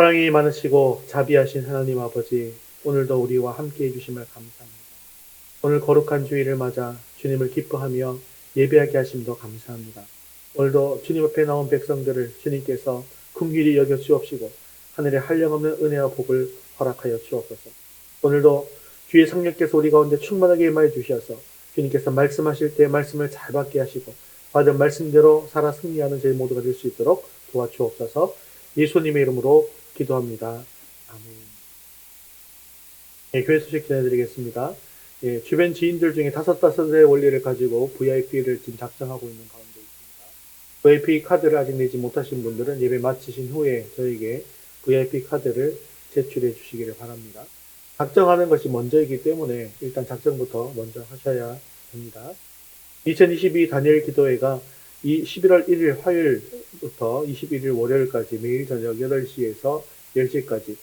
사랑이 많으시고 자비하신 하나님 아버지, 오늘도 우리와 함께 해주심을 감사합니다. 오늘 거룩한 주일을 맞아 주님을 기뻐하며 예배하게 하심도 감사합니다. 오늘도 주님 앞에 나온 백성들을 주님께서 긍휼히 여겨 주옵시고 하늘의 한량없는 은혜와 복을 허락하여 주옵소서. 오늘도 주의 성령께서 우리 가운데 충만하게 임하여 주셔서 주님께서 말씀하실 때 말씀을 잘 받게 하시고 받은 말씀대로 살아 승리하는 저희 모두가 될 수 있도록 도와주옵소서. 예수님의 이름으로 기도합니다. 아멘. 교회 소식 전해드리겠습니다. 주변 지인들 중에 다섯의 원리를 가지고 VIP를 지금 작성하고 있는 가운데 있습니다. VIP 카드를 아직 내지 못하신 분들은 예배 마치신 후에 저에게 VIP 카드를 제출해 주시기를 바랍니다. 작정하는 것이 먼저이기 때문에 일단 작정부터 먼저 하셔야 됩니다. 2022 다니엘 기도회가 11월 1일 화요일부터 21일 월요일까지 매일 저녁 8시에서 10시까지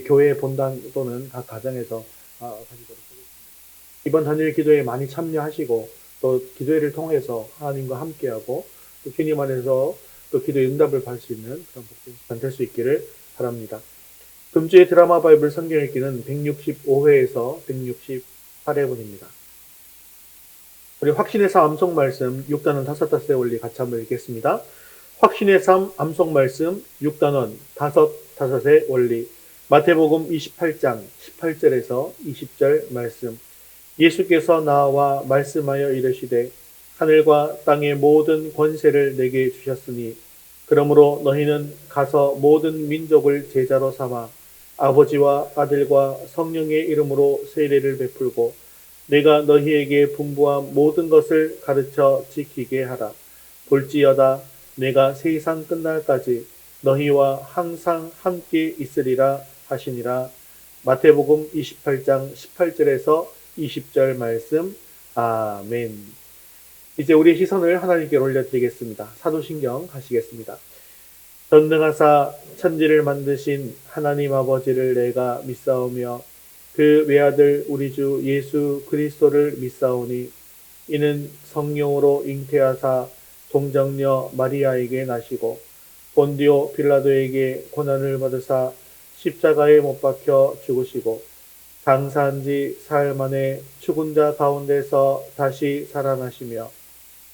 교회 본당 또는 각 가정에서 가지도록 하겠습니다. 이번 다니엘 기도회에 많이 참여하시고 또 기도회를 통해서 하나님과 함께하고 또 주님 안에서 또 기도의 응답을 받을 수 있는 그런 복된 시간 될 수 있기를 바랍니다. 금주의 드라마 바이블 성경 읽기는 165회에서 168회분입니다. 우리 확신의 삶 암송 말씀 6단원 5의 원리 같이 한번 읽겠습니다. 확신의 삶 암송 말씀 6단원 5의 원리 마태복음 28장 18절에서 20절 말씀. 예수께서 나와 말씀하여 이르시되 하늘과 땅의 모든 권세를 내게 주셨으니 그러므로 너희는 가서 모든 민족을 제자로 삼아 아버지와 아들과 성령의 이름으로 세례를 베풀고 내가 너희에게 분부한 모든 것을 가르쳐 지키게 하라. 볼지어다 내가 세상 끝날까지 너희와 항상 함께 있으리라 하시니라. 마태복음 28장 18절에서 20절 말씀. 아멘. 이제 우리의 시선을 하나님께 올려드리겠습니다. 사도신경 가시겠습니다. 전능하사 천지를 만드신 하나님 아버지를 내가 믿사오며 그 외아들 우리 주 예수 그리스도를 믿사오니 이는 성령으로 잉태하사 동정녀 마리아에게 나시고 본디오 빌라도에게 고난을 받으사 십자가에 못 박혀 죽으시고 장사한 지 사흘 만에 죽은 자 가운데서 다시 살아나시며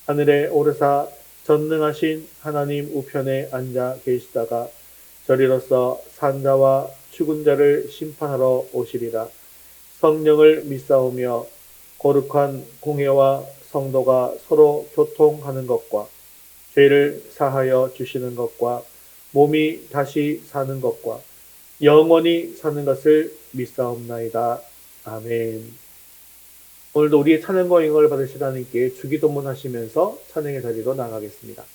하늘에 오르사 전능하신 하나님 우편에 앉아 계시다가 저리로서 산자와 죽은 자를 심판하러 오시리라. 성령을 믿사오며 거룩한 공회와 성도가 서로 교통하는 것과 죄를 사하여 주시는 것과 몸이 다시 사는 것과 영원히 사는 것을 믿사옵나이다. 아멘. 오늘도 우리의 찬양과 영광을 받으실 하나님께 주기도문 하시면서 찬양의 자리로 나가겠습니다.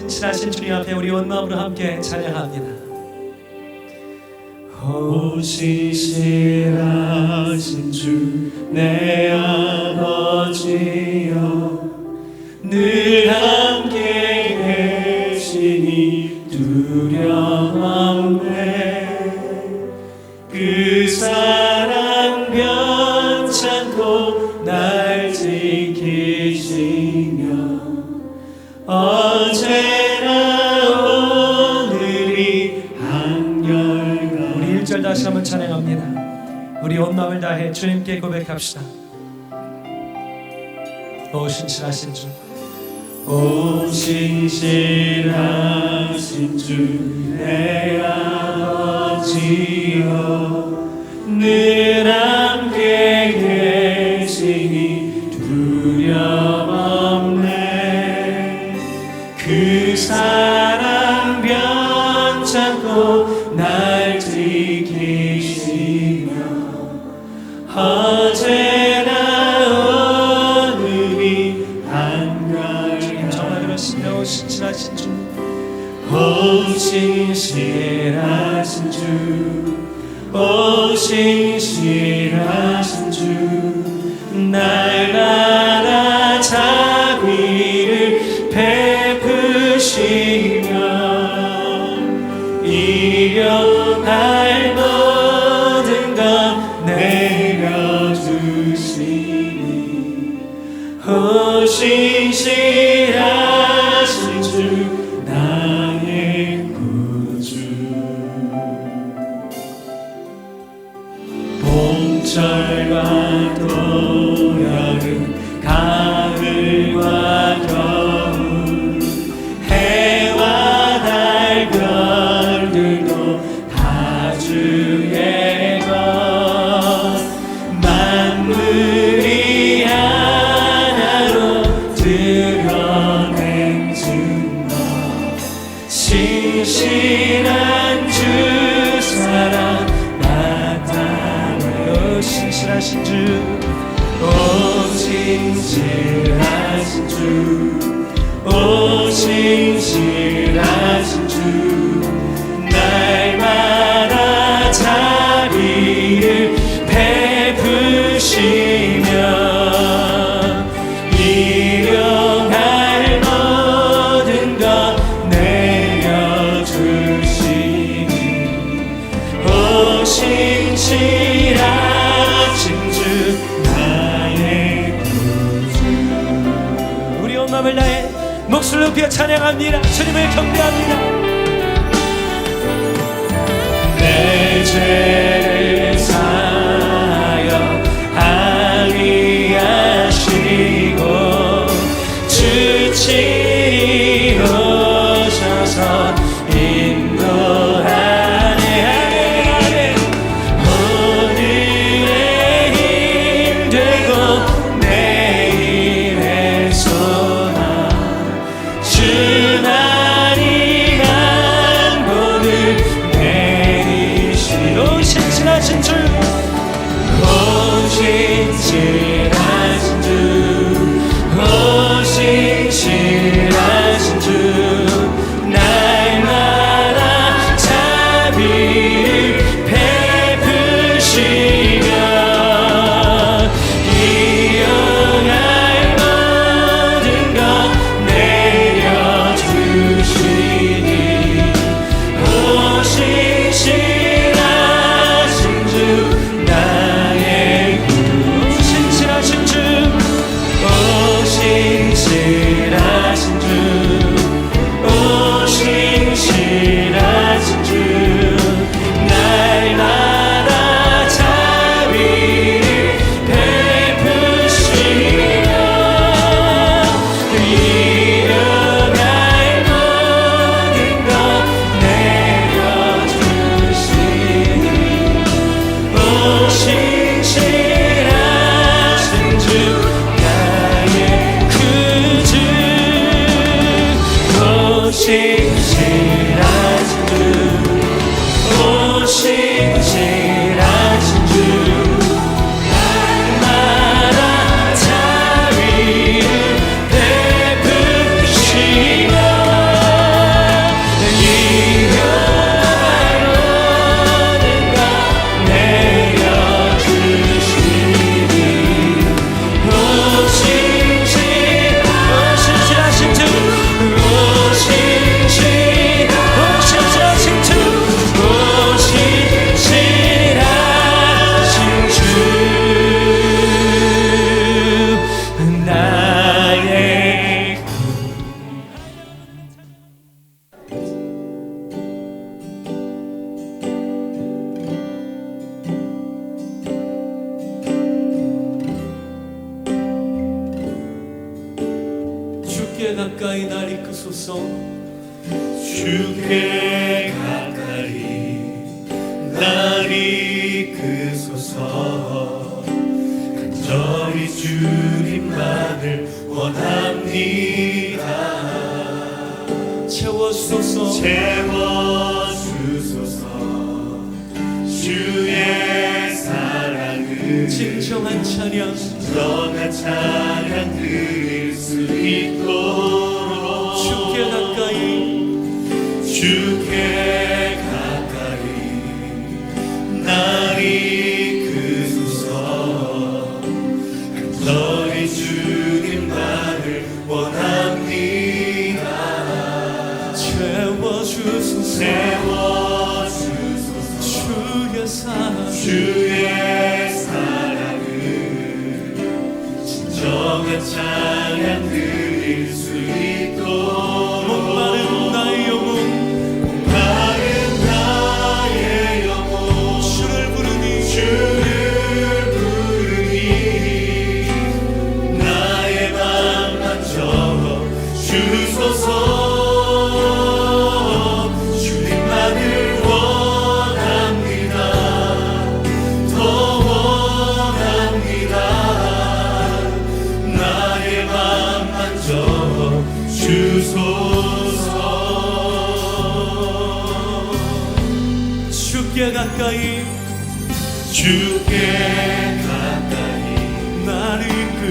신실하신 주님 앞에 우리 온 마음으로 함께 찬양합니다. 오 신실하신 주 내 아버지여 늘 함께 계시니 두려움에 그 사랑 변찮고 날 지키시며 어제나 오늘이 한결같이 우리 1절 다시 한번 찬양합니다. 우리 온 마음을 다해 주님께 고백합시다. 오 신실하신 주, 오 신실하신 주 내 아버지여 늘 함께 계시니 두려움없네 그 사랑 변찮고 날 지키시며 어제나 오늘이 한결같이 정말 그렇습니다. 오 신실하신 주, 오 신실하신 주, 오 신실하신 주, 날마다 자비를 베푸시며 일용할 모든 것 내려주시니 오 신실하신 주 나의 구주 봄철과 또여름 가을과 겨울 해와 달 별들도 다 주의 것 만물이 하나로 드러낸 증거 신실한 주 사랑 나타내 신실하신 주, 오 신실하신 주, 오 신실하신 주, 날마다 자비를 베푸시며 일용할 모든 것 내려주시니 오 신실하신 주 나의 구주 우리 온 마음을 다해 목소리 높여 찬양합니다. 주님을 경배합니다. 내 죄를 사하여 항의하시고 주치 오셔서 인도하네 오늘의 힘 되고 내일의 소망 주나님 한 본을 내리시오 신실하신 주, 오 신실하신 주, 오 신실하신 주, 날마다 자비를 베푸시며 일용할 모든 것 내려주시니 오 신실하신 주 나의 구주 신실하신 주, 오 신실하신 주, 오 신실하신 주, 날마다 자비를 베푸시며 일용할 모든 것 내려주시니 오 신실하신 주 나의 구주 오 신실하신 주, 오 신실하신 주, 날마다 자비를 베푸시며 주께 가까이 날 이끄소서. 주께 가까이 날 이끄소서. 간절히 주님만을 원합니다. 채워주소서. 채워주소서. 주의 사랑을 진정한 찬양, 진정한 찬양 드릴 수 있도록 주께 가까이 주께 가까이 날 이끄소서. 간절히 주님만을 원합니다. 채워주소서. 채워주소서. 주의 사랑, 주의 사랑을 진정한 찬양 드릴 수 있도록 목마른 나의 영혼 목마른 나의 영혼 주를 부르니 나의 맘 만져 주소서. 주님만을 원합니다. 더 원합니다. 나의 맘 만져 주소서. 주께 가까이 주께 가까이 날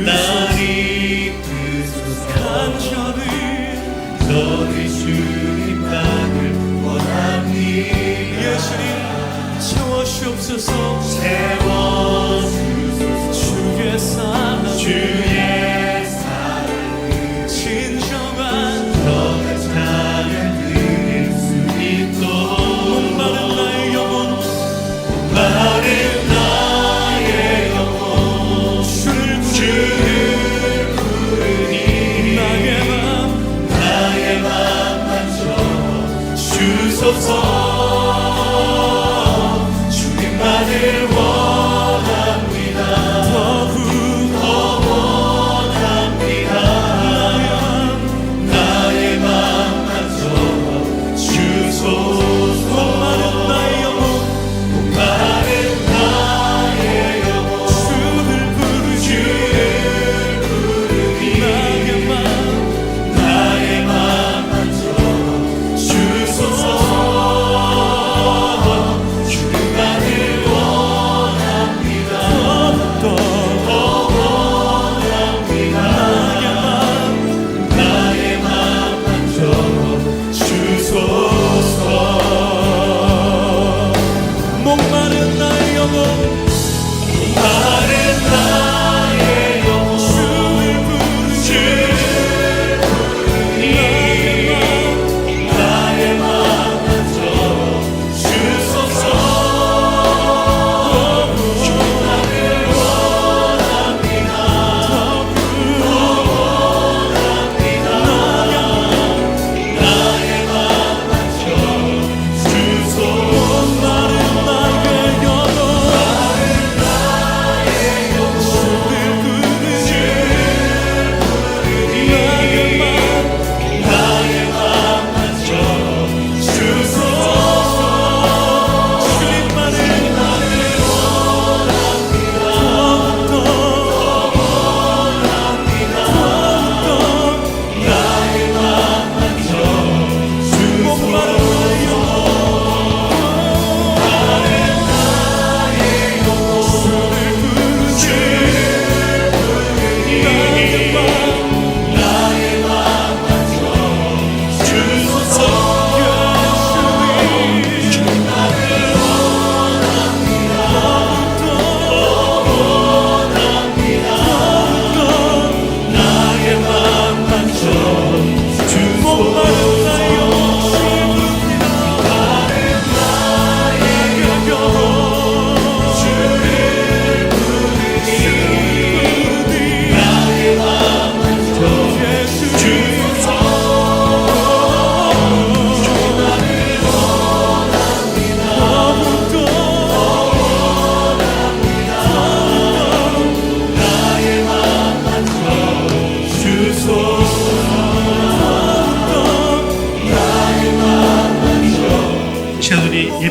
날 이끄소서. 이끄소서. 간절히 너희 주님만을 원합니다. 예수님 채워주옵소서. 채워주소서. 주의 사랑, 주의 사랑을 진정한 너의 찬양 드릴 수 있도록 목마른 나의 영혼 마른 나의 영혼 주를 부르니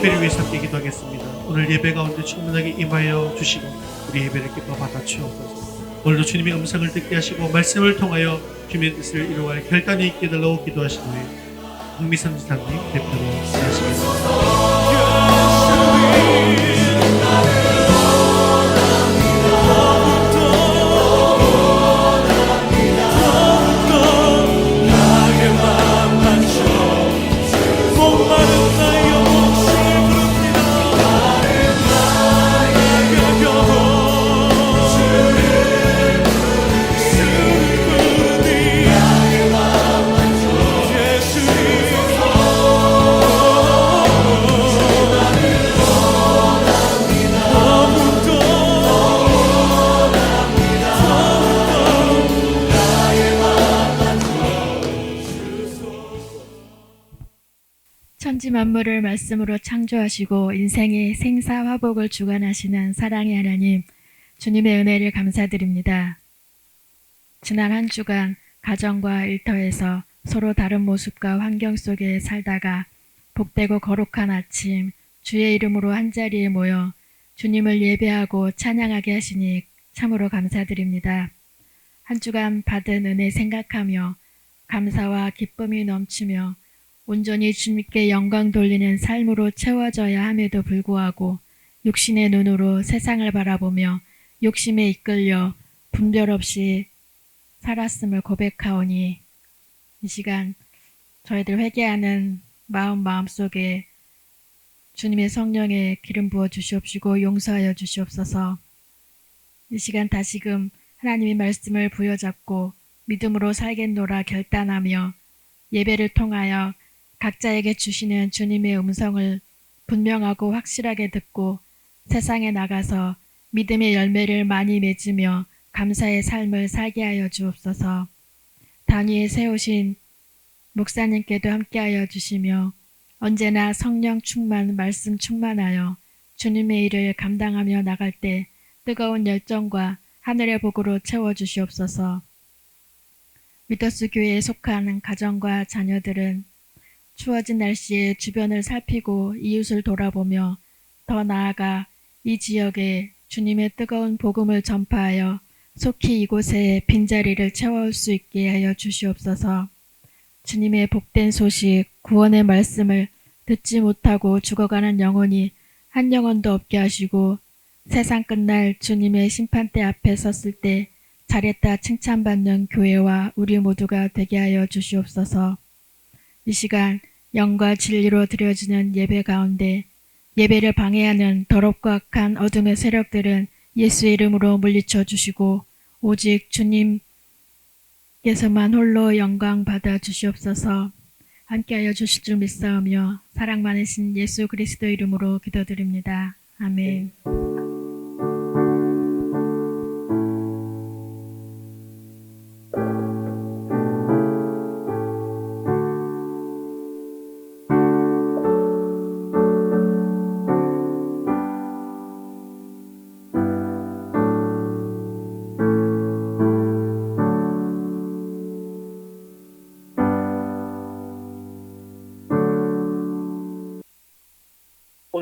예배를 위해서 함께 기도하겠습니다. 오늘 예배 가운데 충분하게 임하여 주시고 우리 예배를 기뻐 받아 주옵소서. 오늘도 주님의 음성을 듣게 하시고 말씀을 통하여 주님의 뜻을 이루어갈 결단이 있게 달라고 기도하신 후에 박미선 지사님 대표로 하시겠습니다. 천지 만물을 말씀으로 창조하시고 인생의 생사화복을 주관하시는 사랑의 하나님, 주님의 은혜를 감사드립니다. 지난 한 주간 가정과 일터에서 서로 다른 모습과 환경 속에 살다가 복되고 거룩한 아침 주의 이름으로 한자리에 모여 주님을 예배하고 찬양하게 하시니 참으로 감사드립니다. 한 주간 받은 은혜 생각하며 감사와 기쁨이 넘치며 온전히 주님께 영광 돌리는 삶으로 채워져야 함에도 불구하고 육신의 눈으로 세상을 바라보며 욕심에 이끌려 분별 없이 살았음을 고백하오니 이 시간 저희들 회개하는 마음속에 주님의 성령의 기름 부어 주시옵시고 용서하여 주시옵소서. 이 시간 다시금 하나님의 말씀을 부여잡고 믿음으로 살겠노라 결단하며 예배를 통하여 각자에게 주시는 주님의 음성을 분명하고 확실하게 듣고 세상에 나가서 믿음의 열매를 많이 맺으며 감사의 삶을 살게 하여 주옵소서. 단위에 세우신 목사님께도 함께하여 주시며 언제나 성령 충만, 말씀 충만하여 주님의 일을 감당하며 나갈 때 뜨거운 열정과 하늘의 복으로 채워주시옵소서. 위더스 교회에 속하는 가정과 자녀들은 추워진 날씨에 주변을 살피고 이웃을 돌아보며 더 나아가 이 지역에 주님의 뜨거운 복음을 전파하여 속히 이곳에 빈자리를 채워올 수 있게 하여 주시옵소서. 주님의 복된 소식, 구원의 말씀을 듣지 못하고 죽어가는 영혼이 한 영혼도 없게 하시고 세상 끝날 주님의 심판대 앞에 섰을 때 잘했다 칭찬받는 교회와 우리 모두가 되게 하여 주시옵소서. 이 시간 영과 진리로 드려지는 예배 가운데 예배를 방해하는 더럽고 악한 어둠의 세력들은 예수의 이름으로 물리쳐 주시고 오직 주님께서만 홀로 영광 받아 주시옵소서. 함께하여 주실 줄 믿사오며 사랑 많으신 예수 그리스도 이름으로 기도드립니다. 아멘.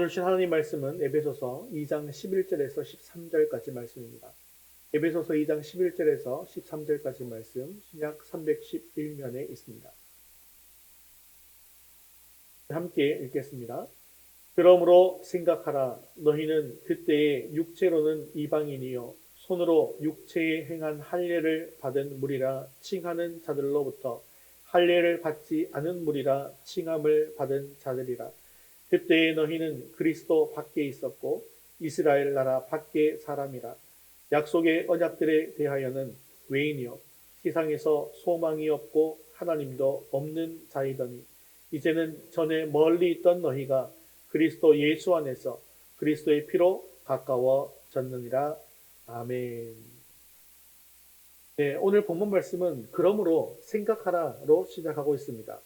오늘 주신 하나님 말씀은 에베소서 2장 11절에서 13절까지 말씀입니다. 에베소서 2장 11절에서 13절까지 말씀 신약 311면에 있습니다. 함께 읽겠습니다. 그러므로 생각하라. 너희는 그때에 육체로는 이방인이요 손으로 육체에 행한 할례를 받은 무리라 칭하는 자들로부터 할례를 받지 않은 무리라 칭함을 받은 자들이라. 그때에 너희는 그리스도 밖에 있었고 이스라엘 나라 밖에 사람이라. 약속의 언약들에 대하여는 외인이요 세상에서 소망이 없고 하나님도 없는 자이더니 이제는 전에 멀리 있던 너희가 그리스도 예수 안에서 그리스도의 피로 가까워졌느니라. 아멘. 네, 오늘 본문 말씀은 그러므로 생각하라로 시작하고 있습니다.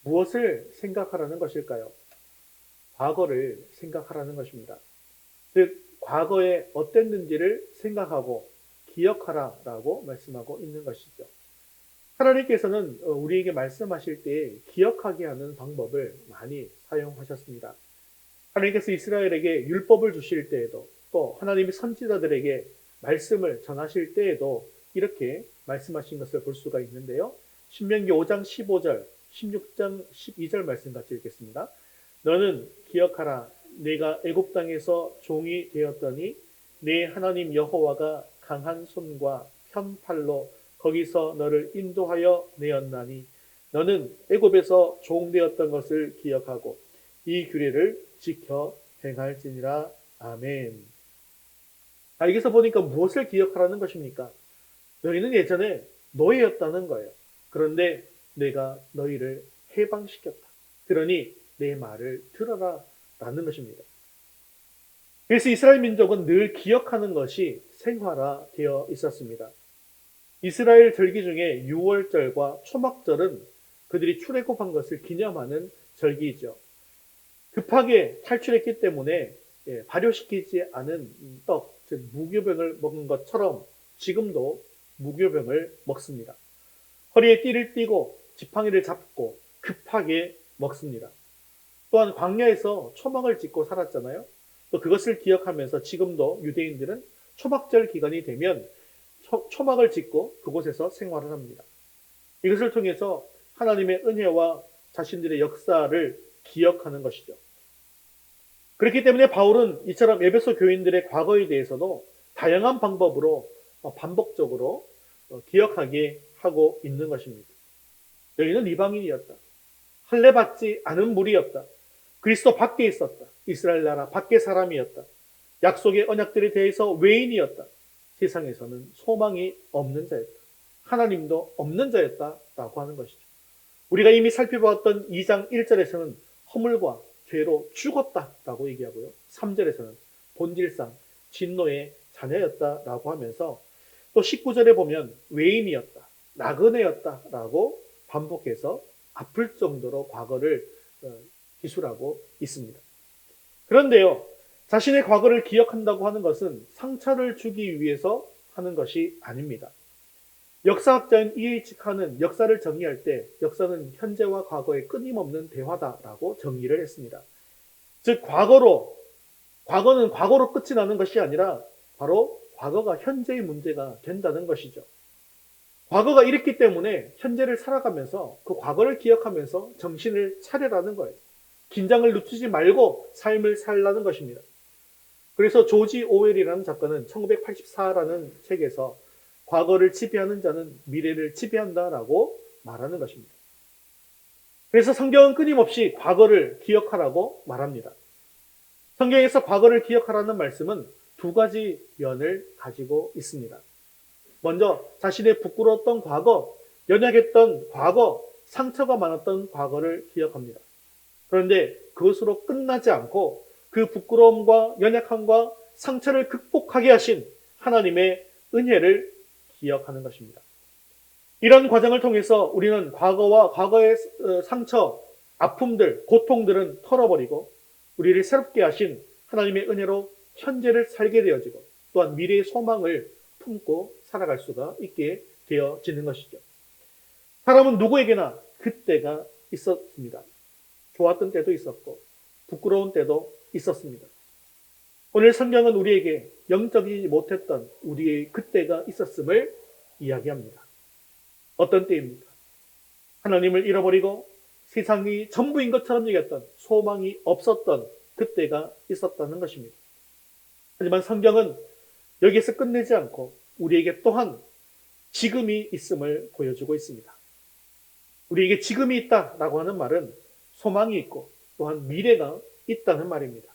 무엇을 생각하라는 것일까요? 과거를 생각하라는 것입니다. 즉 과거에 어땠는지를 생각하고 기억하라라고 말씀하고 있는 것이죠. 하나님께서는 우리에게 말씀하실 때 기억하게 하는 방법을 많이 사용하셨습니다. 하나님께서 이스라엘에게 율법을 주실 때에도 또 하나님이 선지자들에게 말씀을 전하실 때에도 이렇게 말씀하신 것을 볼 수가 있는데요. 신명기 5장 15절, 16장 12절 말씀 같이 읽겠습니다. 너는 기억하라. 내가 애굽 땅에서 종이 되었더니 내 하나님 여호와가 강한 손과 편팔로 거기서 너를 인도하여 내었나니 너는 애굽에서 종 되었던 것을 기억하고 이 규례를 지켜 행할지니라. 아멘. 여기서 보니까 무엇을 기억하라는 것입니까? 너희는 예전에 노예였다는 거예요. 그런데 내가 너희를 해방시켰다. 그러니 내 말을 들어라 라는 것입니다. 그래서 이스라엘 민족은 늘 기억하는 것이 생활화되어 있었습니다. 이스라엘 절기 중에 유월절과 초막절은 그들이 출애굽한 것을 기념하는 절기이죠. 급하게 탈출했기 때문에 발효시키지 않은 떡, 즉 무교병을 먹은 것처럼 지금도 무교병을 먹습니다. 허리에 띠를 띠고 지팡이를 잡고 급하게 먹습니다. 또한 광야에서 초막을 짓고 살았잖아요. 또 그것을 기억하면서 지금도 유대인들은 초막절 기간이 되면 초막을 짓고 그곳에서 생활을 합니다. 이것을 통해서 하나님의 은혜와 자신들의 역사를 기억하는 것이죠. 그렇기 때문에 바울은 이처럼 에베소 교인들의 과거에 대해서도 다양한 방법으로 반복적으로 기억하게 하고 있는 것입니다. 너희는 이방인이었다. 할례받지 않은 무리였다. 그리스도 밖에 있었다. 이스라엘 나라 밖의 사람이었다. 약속의 언약들에 대해서 외인이었다. 세상에서는 소망이 없는 자였다. 하나님도 없는 자였다라고 하는 것이죠. 우리가 이미 살펴보았던 2장 1절에서는 허물과 죄로 죽었다라고 얘기하고요. 3절에서는 본질상 진노의 자녀였다라고 하면서 또 19절에 보면 외인이었다, 나그네였다라고 반복해서 아플 정도로 과거를 기술하고 있습니다. 그런데요, 자신의 과거를 기억한다고 하는 것은 상처를 주기 위해서 하는 것이 아닙니다. 역사학자인 E.H. 칸은 역사를 정의할 때 역사는 현재와 과거의 끊임없는 대화다라고 정의를 했습니다. 즉 과거는 과거로 끝이 나는 것이 아니라 바로 과거가 현재의 문제가 된다는 것이죠. 과거가 이랬기 때문에 현재를 살아가면서 그 과거를 기억하면서 정신을 차려라는 거예요. 긴장을 늦추지 말고 삶을 살라는 것입니다. 그래서 조지 오웰이라는 작가는 1984라는 책에서 과거를 지배하는 자는 미래를 지배한다라고 말하는 것입니다. 그래서 성경은 끊임없이 과거를 기억하라고 말합니다. 성경에서 과거를 기억하라는 말씀은 두 가지 면을 가지고 있습니다. 먼저 자신의 부끄러웠던 과거, 연약했던 과거, 상처가 많았던 과거를 기억합니다. 그런데 그것으로 끝나지 않고 그 부끄러움과 연약함과 상처를 극복하게 하신 하나님의 은혜를 기억하는 것입니다. 이런 과정을 통해서 우리는 과거와 과거의 상처, 아픔들, 고통들은 털어버리고 우리를 새롭게 하신 하나님의 은혜로 현재를 살게 되어지고 또한 미래의 소망을 품고 살아갈 수가 있게 되어지는 것이죠. 사람은 누구에게나 그때가 있었습니다. 좋았던 때도 있었고 부끄러운 때도 있었습니다. 오늘 성경은 우리에게 영적이지 못했던 우리의 그때가 있었음을 이야기합니다. 어떤 때입니까? 하나님을 잃어버리고 세상이 전부인 것처럼 여겼던 소망이 없었던 그때가 있었다는 것입니다. 하지만 성경은 여기에서 끝내지 않고 우리에게 또한 지금이 있음을 보여주고 있습니다. 우리에게 지금이 있다라고 하는 말은 소망이 있고 또한 미래가 있다는 말입니다.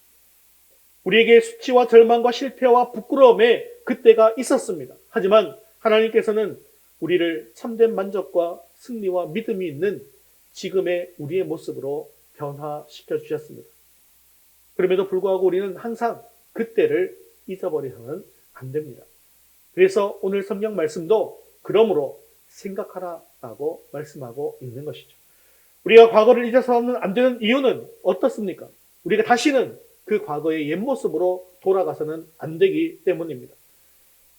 우리에게 수치와 절망과 실패와 부끄러움의 그때가 있었습니다. 하지만 하나님께서는 우리를 참된 만족과 승리와 믿음이 있는 지금의 우리의 모습으로 변화시켜 주셨습니다. 그럼에도 불구하고 우리는 항상 그때를 잊어버려서는 안 됩니다. 그래서 오늘 성경 말씀도 그러므로 생각하라라고 말씀하고 있는 것이죠. 우리가 과거를 잊어서는 안 되는 이유는 어떻습니까? 우리가 다시는 그 과거의 옛 모습으로 돌아가서는 안 되기 때문입니다.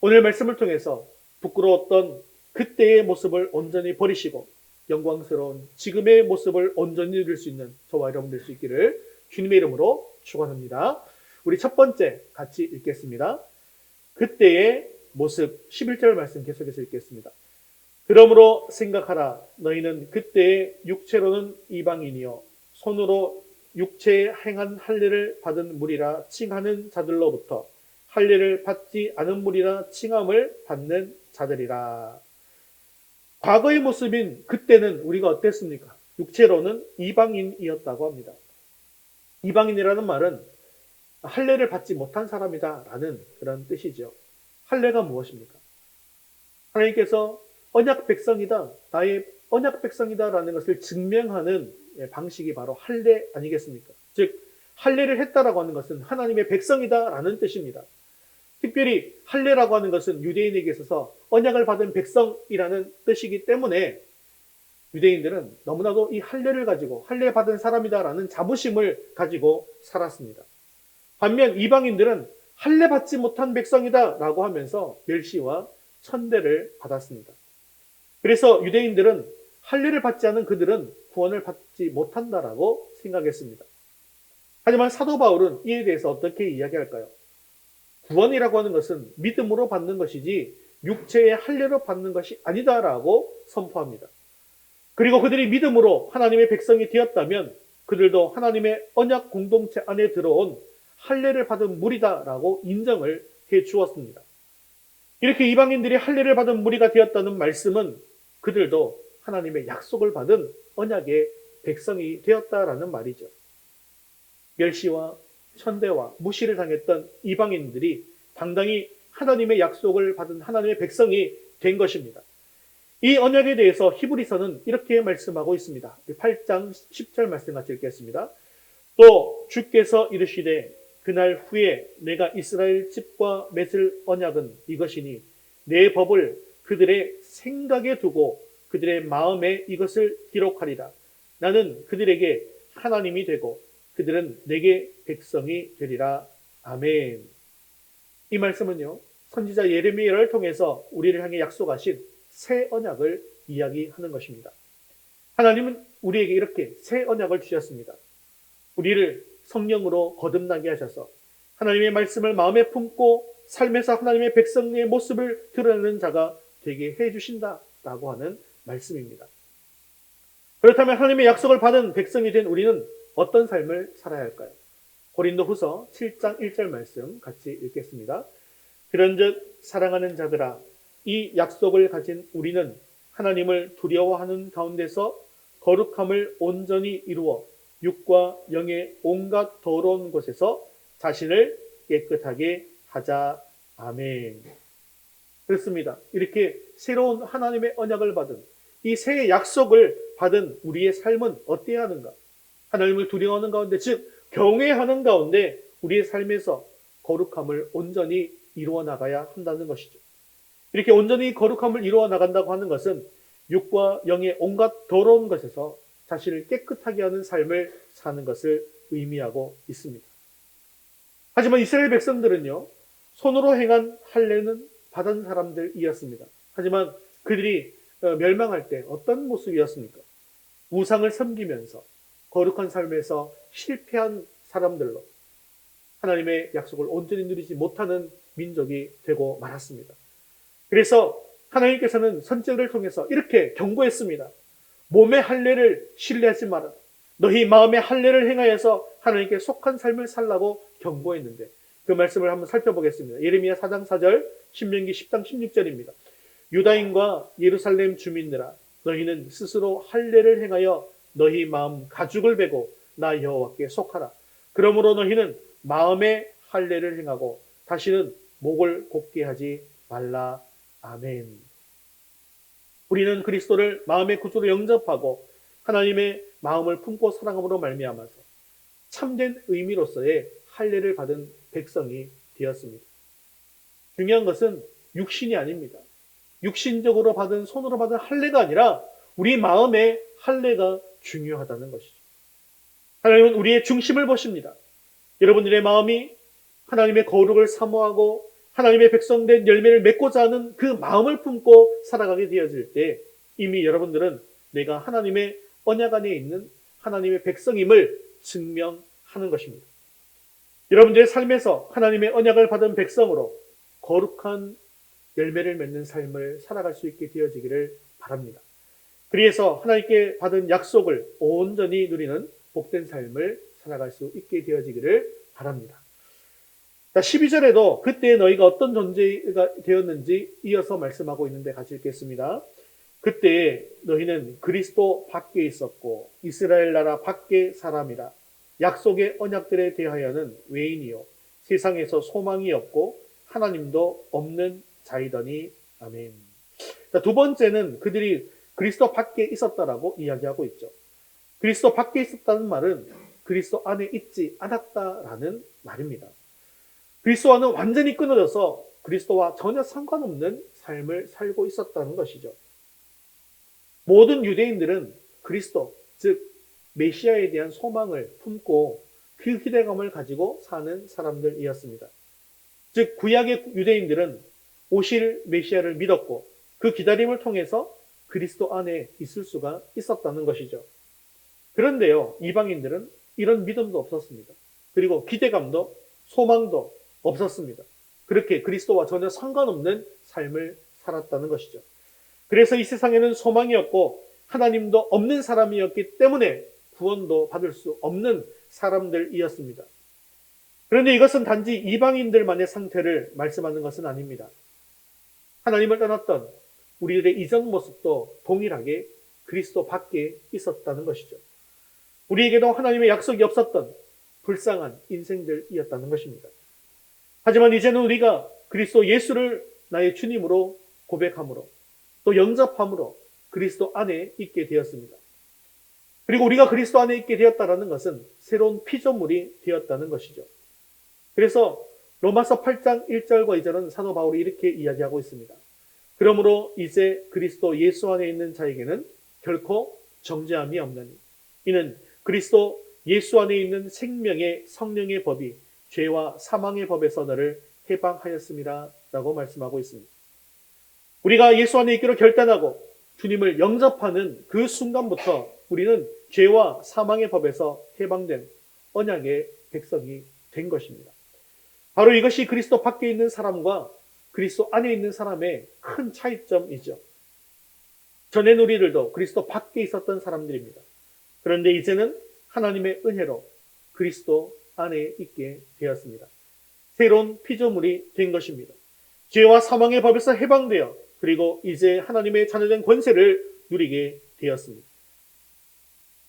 오늘 말씀을 통해서 부끄러웠던 그때의 모습을 온전히 버리시고 영광스러운 지금의 모습을 온전히 누릴 수 있는 저와 여러분 될 수 있기를 주님의 이름으로 축원합니다. 우리 첫 번째 같이 읽겠습니다. 그때의 모습 11절 말씀 계속해서 읽겠습니다. 그러므로 생각하라. 너희는 그때의 육체로는 이방인이요 손으로 육체에 행한 할례를 받은 무리라 칭하는 자들로부터 할례를 받지 않은 무리라 칭함을 받는 자들이라. 과거의 모습인 그때는 우리가 어땠습니까? 육체로는 이방인이었다고 합니다. 이방인이라는 말은 할례를 받지 못한 사람이다라는 그런 뜻이죠. 할례가 무엇입니까? 하나님께서 언약 백성이다, 나의 언약 백성이다라는 것을 증명하는 방식이 바로 할례 아니겠습니까? 즉 할례를 했다라고 하는 것은 하나님의 백성이다라는 뜻입니다. 특별히 할례라고 하는 것은 유대인에게 있어서 언약을 받은 백성이라는 뜻이기 때문에 유대인들은 너무나도 이 할례를 가지고 할례 받은 사람이다라는 자부심을 가지고 살았습니다. 반면 이방인들은 할례 받지 못한 백성이다라고 하면서 멸시와 천대를 받았습니다. 그래서 유대인들은 할례를 받지 않은 그들은 구원을 받지 못한다라고 생각했습니다. 하지만 사도 바울은 이에 대해서 어떻게 이야기할까요? 구원이라고 하는 것은 믿음으로 받는 것이지 육체의 할례로 받는 것이 아니다라고 선포합니다. 그리고 그들이 믿음으로 하나님의 백성이 되었다면 그들도 하나님의 언약 공동체 안에 들어온 할례를 받은 무리다라고 인정을 해 주었습니다. 이렇게 이방인들이 할례를 받은 무리가 되었다는 말씀은 그들도 하나님의 약속을 받은 언약의 백성이 되었다라는 말이죠. 멸시와 천대와 무시를 당했던 이방인들이 당당히 하나님의 약속을 받은 하나님의 백성이 된 것입니다. 이 언약에 대해서 히브리서는 이렇게 말씀하고 있습니다. 8장 10절 말씀 같이 읽겠습니다. 또 주께서 이르시되 그날 후에 내가 이스라엘 집과 맺을 언약은 이것이니 내 법을 그들의 생각에 두고 그들의 마음에 이것을 기록하리라. 나는 그들에게 하나님이 되고 그들은 내게 백성이 되리라. 아멘. 이 말씀은요, 선지자 예레미야를 통해서 우리를 향해 약속하신 새 언약을 이야기하는 것입니다. 하나님은 우리에게 이렇게 새 언약을 주셨습니다. 우리를 성령으로 거듭나게 하셔서 하나님의 말씀을 마음에 품고 삶에서 하나님의 백성의 모습을 드러내는 자가 되게 해주신다라고 하는 말씀입니다. 그렇다면 하나님의 약속을 받은 백성이 된 우리는 어떤 삶을 살아야 할까요? 고린도후서 7장 1절 말씀 같이 읽겠습니다. 그런즉 사랑하는 자들아 이 약속을 가진 우리는 하나님을 두려워하는 가운데서 거룩함을 온전히 이루어 육과 영의 온갖 더러운 곳에서 자신을 깨끗하게 하자. 아멘. 그렇습니다. 이렇게 새로운 하나님의 언약을 받은 이 새 약속을 받은 우리의 삶은 어때야 하는가? 하나님을 두려워하는 가운데, 즉 경외하는 가운데 우리의 삶에서 거룩함을 온전히 이루어 나가야 한다는 것이죠. 이렇게 온전히 거룩함을 이루어 나간다고 하는 것은 육과 영의 온갖 더러운 것에서 자신을 깨끗하게 하는 삶을 사는 것을 의미하고 있습니다. 하지만 이스라엘 백성들은요, 손으로 행한 할례는 받은 사람들이었습니다. 하지만 그들이 멸망할 때 어떤 모습이었습니까? 우상을 섬기면서 거룩한 삶에서 실패한 사람들로 하나님의 약속을 온전히 누리지 못하는 민족이 되고 말았습니다. 그래서 하나님께서는 선지자를 통해서 이렇게 경고했습니다. 몸의 할례를 신뢰하지 말아라. 너희 마음의 할례를 행하여서 하나님께 속한 삶을 살라고 경고했는데 그 말씀을 한번 살펴보겠습니다. 예레미야 4장 4절, 신명기 10장 16절입니다. 유다인과 예루살렘 주민들아 너희는 스스로 할례를 행하여 너희 마음 가죽을 베고 나 여호와께 속하라. 그러므로 너희는 마음의 할례를 행하고 다시는 목을 곧게 하지 말라. 아멘. 우리는 그리스도를 마음의 구주로 영접하고 하나님의 마음을 품고 사랑함으로 말미암아서 참된 의미로서의 할례를 받은 백성이 되었습니다. 중요한 것은 육신이 아닙니다. 육신적으로 받은 손으로 받은 할례가 아니라 우리 마음의 할례가 중요하다는 것이죠. 하나님은 우리의 중심을 보십니다. 여러분들의 마음이 하나님의 거룩을 사모하고 하나님의 백성된 열매를 맺고자 하는 그 마음을 품고 살아가게 되어질 때 이미 여러분들은 내가 하나님의 언약 안에 있는 하나님의 백성임을 증명하는 것입니다. 여러분들의 삶에서 하나님의 언약을 받은 백성으로 거룩한 열매를 맺는 삶을 살아갈 수 있게 되어지기를 바랍니다. 그래서 하나님께 받은 약속을 온전히 누리는 복된 삶을 살아갈 수 있게 되어지기를 바랍니다. 12절에도 그때 너희가 어떤 존재가 되었는지 이어서 말씀하고 있는데 같이 읽겠습니다. 그때 너희는 그리스도 밖에 있었고 이스라엘 나라 밖에 사람이라. 약속의 언약들에 대하여는 외인이요 세상에서 소망이 없고 하나님도 없는 자이더니. 아멘. 두 번째는 그들이 그리스도 밖에 있었다라고 이야기하고 있죠. 그리스도 밖에 있었다는 말은 그리스도 안에 있지 않았다라는 말입니다. 그리스도와는 완전히 끊어져서 그리스도와 전혀 상관없는 삶을 살고 있었다는 것이죠. 모든 유대인들은 그리스도, 즉 메시아에 대한 소망을 품고 그 기대감을 가지고 사는 사람들이었습니다. 즉 구약의 유대인들은 오실 메시아를 믿었고 그 기다림을 통해서 그리스도 안에 있을 수가 있었다는 것이죠. 그런데요, 이방인들은 이런 믿음도 없었습니다. 그리고 기대감도 소망도 없었습니다. 그렇게 그리스도와 전혀 상관없는 삶을 살았다는 것이죠. 그래서 이 세상에는 소망이 없고 하나님도 없는 사람이었기 때문에 구원도 받을 수 없는 사람들이었습니다. 그런데 이것은 단지 이방인들만의 상태를 말씀하는 것은 아닙니다. 하나님을 떠났던 우리들의 이전 모습도 동일하게 그리스도 밖에 있었다는 것이죠. 우리에게도 하나님의 약속이 없었던 불쌍한 인생들이었다는 것입니다. 하지만 이제는 우리가 그리스도 예수를 나의 주님으로 고백함으로 또 영접함으로 그리스도 안에 있게 되었습니다. 그리고 우리가 그리스도 안에 있게 되었다는 것은 새로운 피조물이 되었다는 것이죠. 그래서 로마서 8장 1절과 2절은 사도 바울이 이렇게 이야기하고 있습니다. 그러므로 이제 그리스도 예수 안에 있는 자에게는 결코 정죄함이 없나니 이는 그리스도 예수 안에 있는 생명의 성령의 법이 죄와 사망의 법에서 너를 해방하였습니다 라고 말씀하고 있습니다. 우리가 예수 안에 있기로 결단하고 주님을 영접하는 그 순간부터 우리는 죄와 사망의 법에서 해방된 언약의 백성이 된 것입니다. 바로 이것이 그리스도 밖에 있는 사람과 그리스도 안에 있는 사람의 큰 차이점이죠. 전엔 우리들도 그리스도 밖에 있었던 사람들입니다. 그런데 이제는 하나님의 은혜로 그리스도 안에 있게 되었습니다. 새로운 피조물이 된 것입니다. 죄와 사망의 법에서 해방되어 그리고 이제 하나님의 자녀된 권세를 누리게 되었습니다.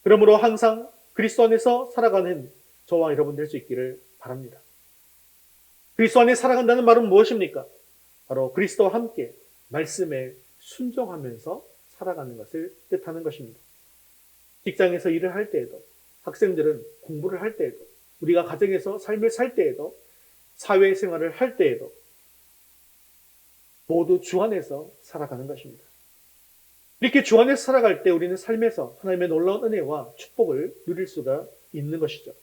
그러므로 항상 그리스도 안에서 살아가는 저와 여러분 될 수 있기를 바랍니다. 그리스도 안에 살아간다는 말은 무엇입니까? 바로 그리스도와 함께 말씀에 순종하면서 살아가는 것을 뜻하는 것입니다. 직장에서 일을 할 때에도, 학생들은 공부를 할 때에도, 우리가 가정에서 삶을 살 때에도, 사회생활을 할 때에도 모두 주 안에서 살아가는 것입니다. 이렇게 주 안에서 살아갈 때 우리는 삶에서 하나님의 놀라운 은혜와 축복을 누릴 수가 있는 것이죠.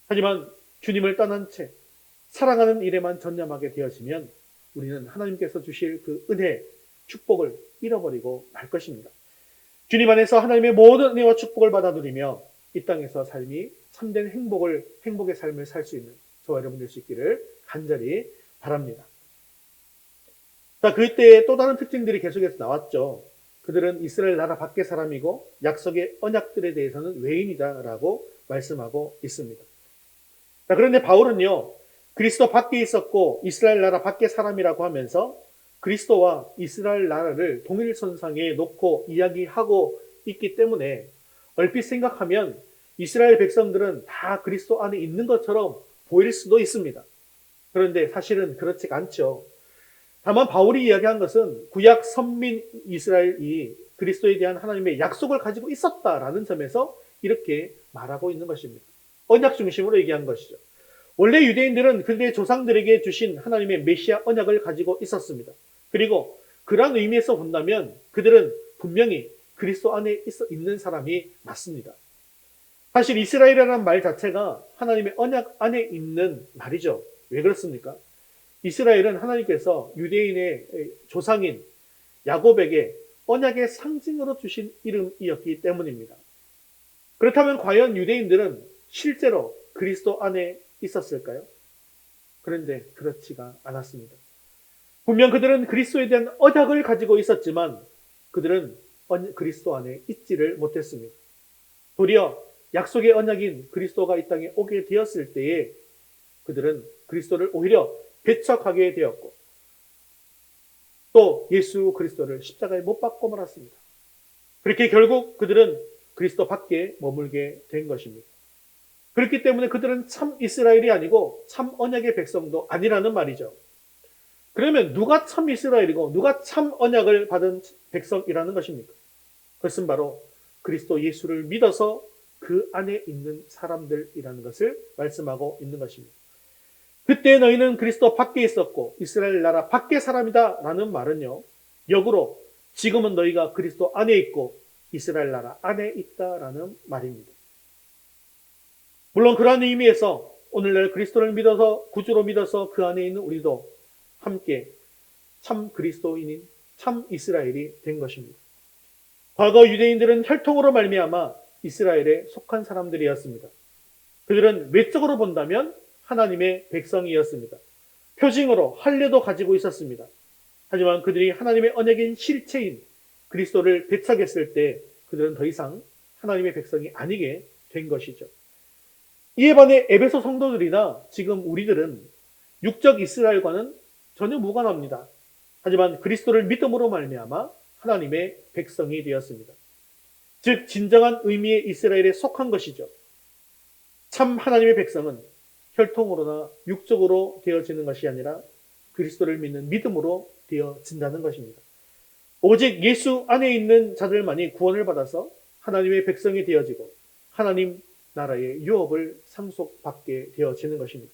하지만 주님을 떠난 채 살아가는 일에만 전념하게 되어지면 우리는 하나님께서 주실 그 은혜, 축복을 잃어버리고 말 것입니다. 주님 안에서 하나님의 모든 은혜와 축복을 받아 누리며 이 땅에서 삶이 참된 행복의 삶을 살 수 있는 저와 여러분 될 수 있기를 간절히 바랍니다. 자, 그때 또 다른 특징들이 계속해서 나왔죠. 그들은 이스라엘 나라 밖의 사람이고 약속의 언약들에 대해서는 외인이다라고 말씀하고 있습니다. 자, 그런데 바울은요, 그리스도 밖에 있었고 이스라엘 나라 밖의 사람이라고 하면서 그리스도와 이스라엘 나라를 동일선상에 놓고 이야기하고 있기 때문에 얼핏 생각하면 이스라엘 백성들은 다 그리스도 안에 있는 것처럼 보일 수도 있습니다. 그런데 사실은 그렇지 않죠. 다만 바울이 이야기한 것은 구약 선민 이스라엘이 그리스도에 대한 하나님의 약속을 가지고 있었다라는 점에서 이렇게 말하고 있는 것입니다. 언약 중심으로 얘기한 것이죠. 원래 유대인들은 그들의 조상들에게 주신 하나님의 메시아 언약을 가지고 있었습니다. 그리고 그런 의미에서 본다면 그들은 분명히 그리스도 안에 있는 사람이 맞습니다. 사실 이스라엘이라는 말 자체가 하나님의 언약 안에 있는 말이죠. 왜 그렇습니까? 이스라엘은 하나님께서 유대인의 조상인 야곱에게 언약의 상징으로 주신 이름이었기 때문입니다. 그렇다면 과연 유대인들은 실제로 그리스도 안에 있었을까요? 그런데 그렇지가 않았습니다. 분명 그들은 그리스도에 대한 언약을 가지고 있었지만 그들은 그리스도 안에 있지를 못했습니다. 도리어 약속의 언약인 그리스도가 이 땅에 오게 되었을 때에 그들은 그리스도를 오히려 배척하게 되었고 또 예수 그리스도를 십자가에 못 박고 말았습니다. 그렇게 결국 그들은 그리스도 밖에 머물게 된 것입니다. 그렇기 때문에 그들은 참 이스라엘이 아니고 참 언약의 백성도 아니라는 말이죠. 그러면 누가 참 이스라엘이고 누가 참 언약을 받은 백성이라는 것입니까? 그것은 바로 그리스도 예수를 믿어서 그 안에 있는 사람들이라는 것을 말씀하고 있는 것입니다. 그때 너희는 그리스도 밖에 있었고 이스라엘 나라 밖의 사람이다 라는 말은요, 역으로 지금은 너희가 그리스도 안에 있고 이스라엘 나라 안에 있다라는 말입니다. 물론 그러한 의미에서 오늘날 그리스도를 믿어서 구주로 믿어서 그 안에 있는 우리도 함께 참 그리스도인인 참 이스라엘이 된 것입니다. 과거 유대인들은 혈통으로 말미암아 이스라엘에 속한 사람들이었습니다. 그들은 외적으로 본다면 하나님의 백성이었습니다. 표징으로 할례도 가지고 있었습니다. 하지만 그들이 하나님의 언약인 실체인 그리스도를 배척했을 때 그들은 더 이상 하나님의 백성이 아니게 된 것이죠. 이에 반해 에베소 성도들이나 지금 우리들은 육적 이스라엘과는 전혀 무관합니다. 하지만 그리스도를 믿음으로 말미암아 하나님의 백성이 되었습니다. 즉 진정한 의미의 이스라엘에 속한 것이죠. 참 하나님의 백성은 혈통으로나 육적으로 되어지는 것이 아니라 그리스도를 믿는 믿음으로 되어진다는 것입니다. 오직 예수 안에 있는 자들만이 구원을 받아서 하나님의 백성이 되어지고 하나님 나라의 유업을 상속받게 되어지는 것입니다.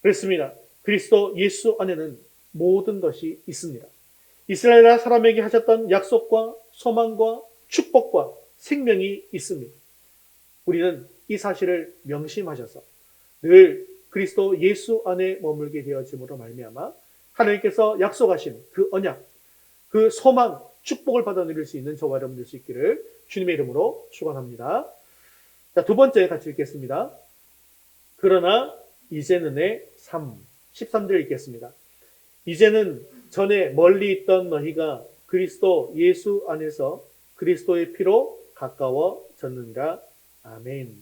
그렇습니다. 그리스도 예수 안에는 모든 것이 있습니다. 이스라엘 나라 사람에게 하셨던 약속과 소망과 축복과 생명이 있습니다. 우리는 이 사실을 명심하셔서 늘 그리스도 예수 안에 머물게 되어짐으로 말미암아 하나님께서 약속하신 그 언약, 그 소망, 축복을 받아 누릴 수 있는 저와 여러분 될 수 있기를 주님의 이름으로 축원합니다. 자, 두 번째 같이 읽겠습니다. 그러나 이제는의 13절 읽겠습니다. 이제는 전에 멀리 있던 너희가 그리스도 예수 안에서 그리스도의 피로 가까워졌느니라. 아멘.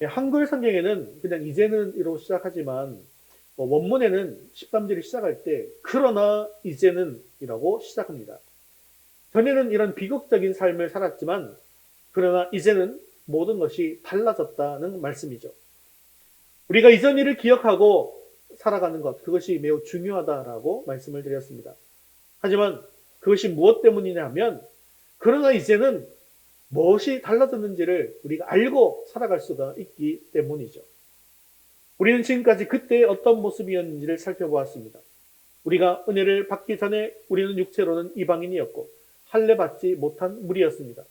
한글 성경에는 그냥 이제는으로 시작하지만 원문에는 13절이 시작할 때 그러나 이제는 이라고 시작합니다. 전에는 이런 비극적인 삶을 살았지만 그러나 이제는 모든 것이 달라졌다는 말씀이죠. 우리가 이전 일을 기억하고 살아가는 것, 그것이 매우 중요하다라고 말씀을 드렸습니다. 하지만 그것이 무엇 때문이냐 하면 그러나 이제는 무엇이 달라졌는지를 우리가 알고 살아갈 수가 있기 때문이죠. 우리는 지금까지 그때 어떤 모습이었는지를 살펴보았습니다. 우리가 은혜를 받기 전에 우리는 육체로는 이방인이었고 할례 받지 못한 무리였습니다.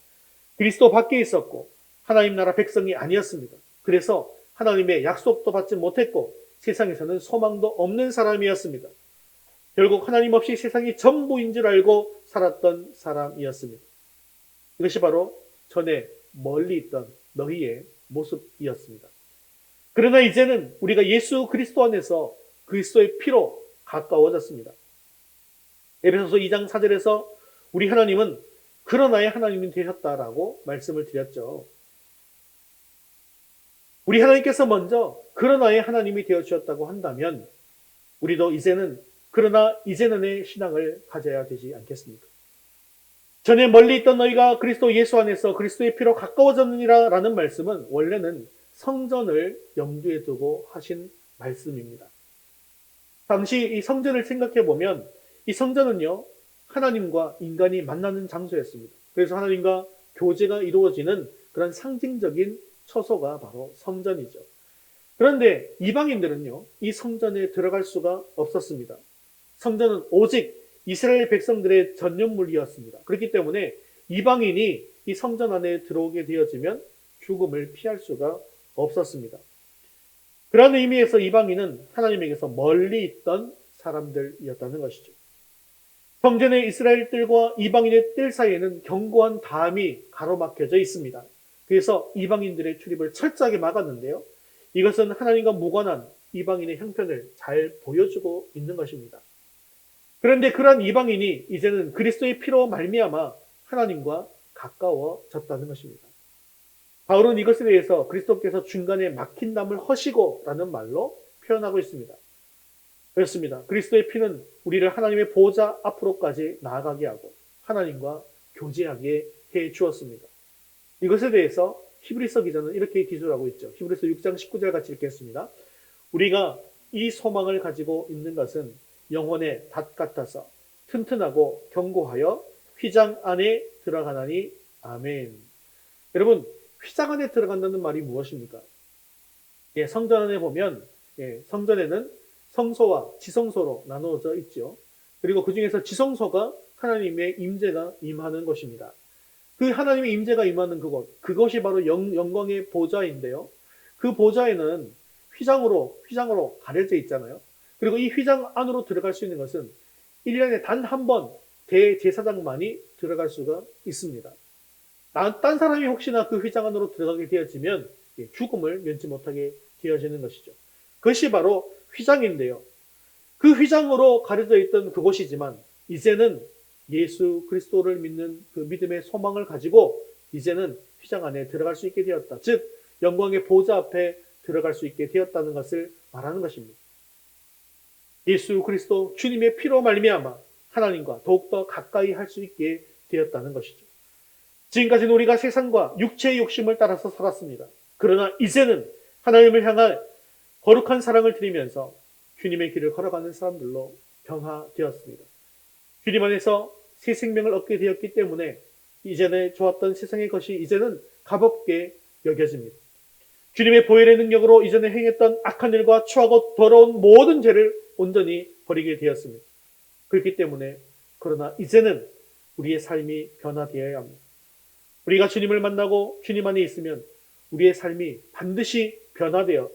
그리스도 밖에 있었고 하나님 나라 백성이 아니었습니다. 그래서 하나님의 약속도 받지 못했고 세상에서는 소망도 없는 사람이었습니다. 결국 하나님 없이 세상이 전부인 줄 알고 살았던 사람이었습니다. 이것이 바로 전에 멀리 있던 너희의 모습이었습니다. 그러나 이제는 우리가 예수 그리스도 안에서 그리스도의 피로 가까워졌습니다. 에베소서 2장 4절에서 우리 하나님은 그러나의 하나님이 되셨다라고 말씀을 드렸죠. 우리 하나님께서 먼저 그러나의 하나님이 되어주셨다고 한다면 우리도 이제는 그러나 이제는의 신앙을 가져야 되지 않겠습니까? 전에 멀리 있던 너희가 그리스도 예수 안에서 그리스도의 피로 가까워졌느니라 라는 말씀은 원래는 성전을 염두에 두고 하신 말씀입니다. 당시 이 성전을 생각해 보면 이 성전은요 하나님과 인간이 만나는 장소였습니다. 그래서 하나님과 교제가 이루어지는 그런 상징적인 처소가 바로 성전이죠. 그런데 이방인들은요 이 성전에 들어갈 수가 없었습니다. 성전은 오직 이스라엘 백성들의 전유물이었습니다. 그렇기 때문에 이방인이 이 성전 안에 들어오게 되어지면 죽음을 피할 수가 없었습니다. 그런 의미에서 이방인은 하나님에게서 멀리 있던 사람들이었다는 것이죠. 성전의 이스라엘들과 이방인의 뜰 사이에는 견고한 담이 가로막혀져 있습니다. 그래서 이방인들의 출입을 철저하게 막았는데요. 이것은 하나님과 무관한 이방인의 형편을 잘 보여주고 있는 것입니다. 그런데 그러한 이방인이 이제는 그리스도의 피로 말미암아 하나님과 가까워졌다는 것입니다. 바울은 이것에 대해서 그리스도께서 중간에 막힌 담을 허시고 라는 말로 표현하고 있습니다. 그렇습니다. 그리스도의 피는 우리를 하나님의 보호자 앞으로까지 나아가게 하고 하나님과 교제하게 해 주었습니다. 이것에 대해서 히브리서 기자는 이렇게 기술하고 있죠. 히브리서 6장 19절 같이 읽겠습니다. 우리가 이 소망을 가지고 있는 것은 영혼의 닷 같아서 튼튼하고 견고하여 휘장 안에 들어가나니 아멘. 여러분, 휘장 안에 들어간다는 말이 무엇입니까? 성전 안에 보면 성전에는 성소와 지성소로 나누어져 있죠. 그리고 그 중에서 지성소가 하나님의 임재가 임하는 곳입니다. 그 하나님의 임재가 임하는 그것이 바로 영광의 보좌인데요. 그 보좌에는 휘장으로 가려져 있잖아요. 그리고 이 휘장 안으로 들어갈 수 있는 것은 1년에 단 한 번 대제사장만이 들어갈 수가 있습니다. 딴 사람이 혹시나 그 휘장 안으로 들어가게 되어지면 죽음을 면치 못하게 되어지는 것이죠. 그것이 바로 휘장인데요. 그 휘장으로 가려져 있던 그곳이지만 이제는 예수 그리스도를 믿는 그 믿음의 소망을 가지고 이제는 휘장 안에 들어갈 수 있게 되었다. 즉 영광의 보좌 앞에 들어갈 수 있게 되었다는 것을 말하는 것입니다. 예수 그리스도 주님의 피로 말미암아 하나님과 더욱더 가까이 할 수 있게 되었다는 것이죠. 지금까지는 우리가 세상과 육체의 욕심을 따라서 살았습니다. 그러나 이제는 하나님을 향한 거룩한 사랑을 드리면서 주님의 길을 걸어가는 사람들로 변화되었습니다. 주님 안에서 새 생명을 얻게 되었기 때문에 이전에 좋았던 세상의 것이 이제는 값없게 여겨집니다. 주님의 보혈의 능력으로 이전에 행했던 악한 일과 추하고 더러운 모든 죄를 온전히 버리게 되었습니다. 그렇기 때문에 그러나 이제는 우리의 삶이 변화되어야 합니다. 우리가 주님을 만나고 주님 안에 있으면 우리의 삶이 반드시 변화되어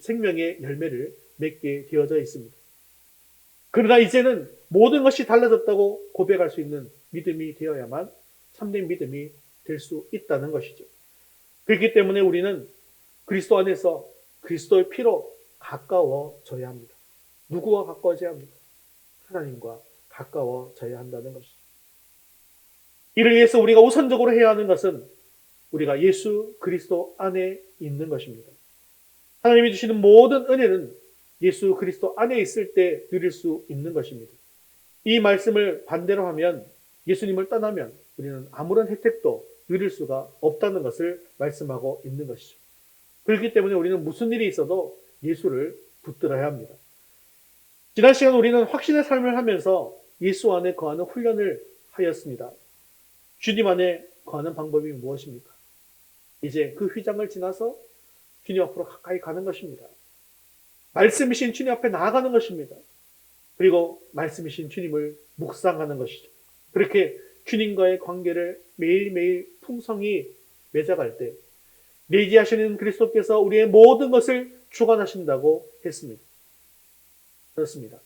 생명의 열매를 맺게 되어져 있습니다. 그러나 이제는 모든 것이 달라졌다고 고백할 수 있는 믿음이 되어야만 참된 믿음이 될 수 있다는 것이죠. 그렇기 때문에 우리는 그리스도 안에서 그리스도의 피로 가까워져야 합니다. 누구와 가까워져야 합니까? 하나님과 가까워져야 한다는 것이죠. 이를 위해서 우리가 우선적으로 해야 하는 것은 우리가 예수 그리스도 안에 있는 것입니다. 하나님이 주시는 모든 은혜는 예수 그리스도 안에 있을 때 누릴 수 있는 것입니다. 이 말씀을 반대로 하면 예수님을 떠나면 우리는 아무런 혜택도 누릴 수가 없다는 것을 말씀하고 있는 것이죠. 그렇기 때문에 우리는 무슨 일이 있어도 예수를 붙들어야 합니다. 지난 시간 우리는 확신의 삶을 하면서 예수 안에 거하는 훈련을 하였습니다. 주님 안에 거하는 방법이 무엇입니까? 이제 그 휘장을 지나서 주님 앞으로 가까이 가는 것입니다. 말씀이신 주님 앞에 나아가는 것입니다. 그리고 말씀이신 주님을 묵상하는 것이죠. 그렇게 주님과의 관계를 매일매일 풍성히 맺어갈 때 내지하시는 그리스도께서 우리의 모든 것을 주관하신다고 했습니다. 그렇습니다.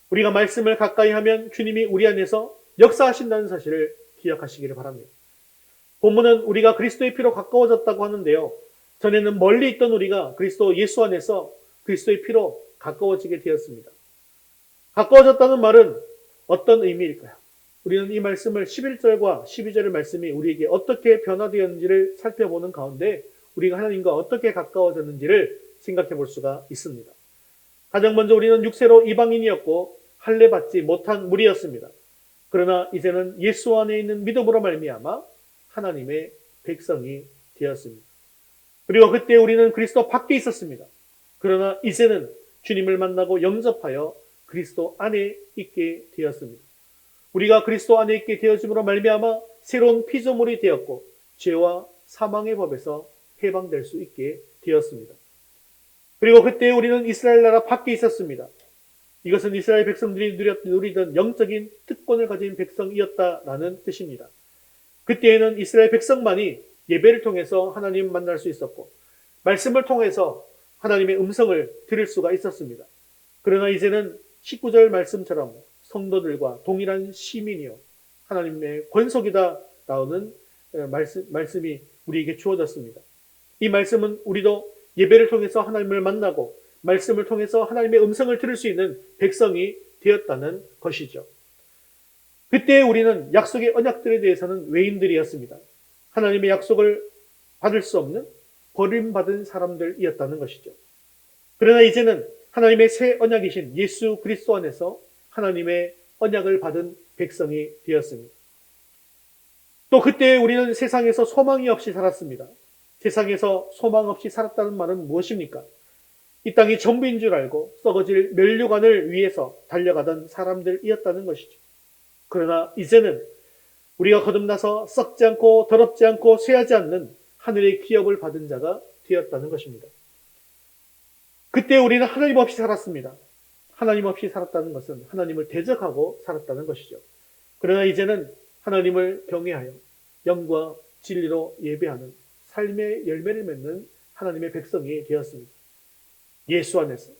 우리가 말씀을 가까이 하면 주님이 우리 안에서 역사하신다는 사실을 기억하시기를 바랍니다. 본문은 우리가 그리스도의 피로 가까워졌다고 하는데요. 전에는 멀리 있던 우리가 그리스도 예수 안에서 그리스도의 피로 가까워지게 되었습니다. 가까워졌다는 말은 어떤 의미일까요? 우리는 이 말씀을 11절과 12절의 말씀이 우리에게 어떻게 변화되었는지를 살펴보는 가운데 우리가 하나님과 어떻게 가까워졌는지를 생각해 볼 수가 있습니다. 가장 먼저 우리는 육세로 이방인이었고 할례받지 못한 무리였습니다. 그러나 이제는 예수 안에 있는 믿음으로 말미암아 하나님의 백성이 되었습니다. 그리고 그때 우리는 그리스도 밖에 있었습니다. 그러나 이제는 주님을 만나고 영접하여 그리스도 안에 있게 되었습니다. 우리가 그리스도 안에 있게 되어짐으로 말미암아 새로운 피조물이 되었고 죄와 사망의 법에서 해방될 수 있게 되었습니다. 그리고 그때 우리는 이스라엘 나라 밖에 있었습니다. 이것은 이스라엘 백성들이 누리던 영적인 특권을 가진 백성이었다라는 뜻입니다. 그때에는 이스라엘 백성만이 예배를 통해서 하나님 만날 수 있었고 말씀을 통해서 하나님의 음성을 들을 수가 있었습니다. 그러나 이제는 19절 말씀처럼 성도들과 동일한 시민이요 하나님의 권속이다 나오는 말씀이 우리에게 주어졌습니다. 이 말씀은 우리도 예배를 통해서 하나님을 만나고 말씀을 통해서 하나님의 음성을 들을 수 있는 백성이 되었다는 것이죠. 그때 우리는 약속의 언약들에 대해서는 외인들이었습니다. 하나님의 약속을 받을 수 없는 버림받은 사람들이었다는 것이죠. 그러나 이제는 하나님의 새 언약이신 예수 그리스도 안에서 하나님의 언약을 받은 백성이 되었습니다. 또 그때 우리는 세상에서 소망이 없이 살았습니다. 세상에서 소망 없이 살았다는 말은 무엇입니까? 이 땅이 전부인 줄 알고 썩어질 면류관을 위해서 달려가던 사람들이었다는 것이죠. 그러나 이제는 우리가 거듭나서 썩지 않고 더럽지 않고 쇠하지 않는 하늘의 기업을 받은 자가 되었다는 것입니다. 그때 우리는 하나님 없이 살았습니다. 하나님 없이 살았다는 것은 하나님을 대적하고 살았다는 것이죠. 그러나 이제는 하나님을 경외하여 영과 진리로 예배하는 삶의 열매를 맺는 하나님의 백성이 되었습니다. 예수 안에서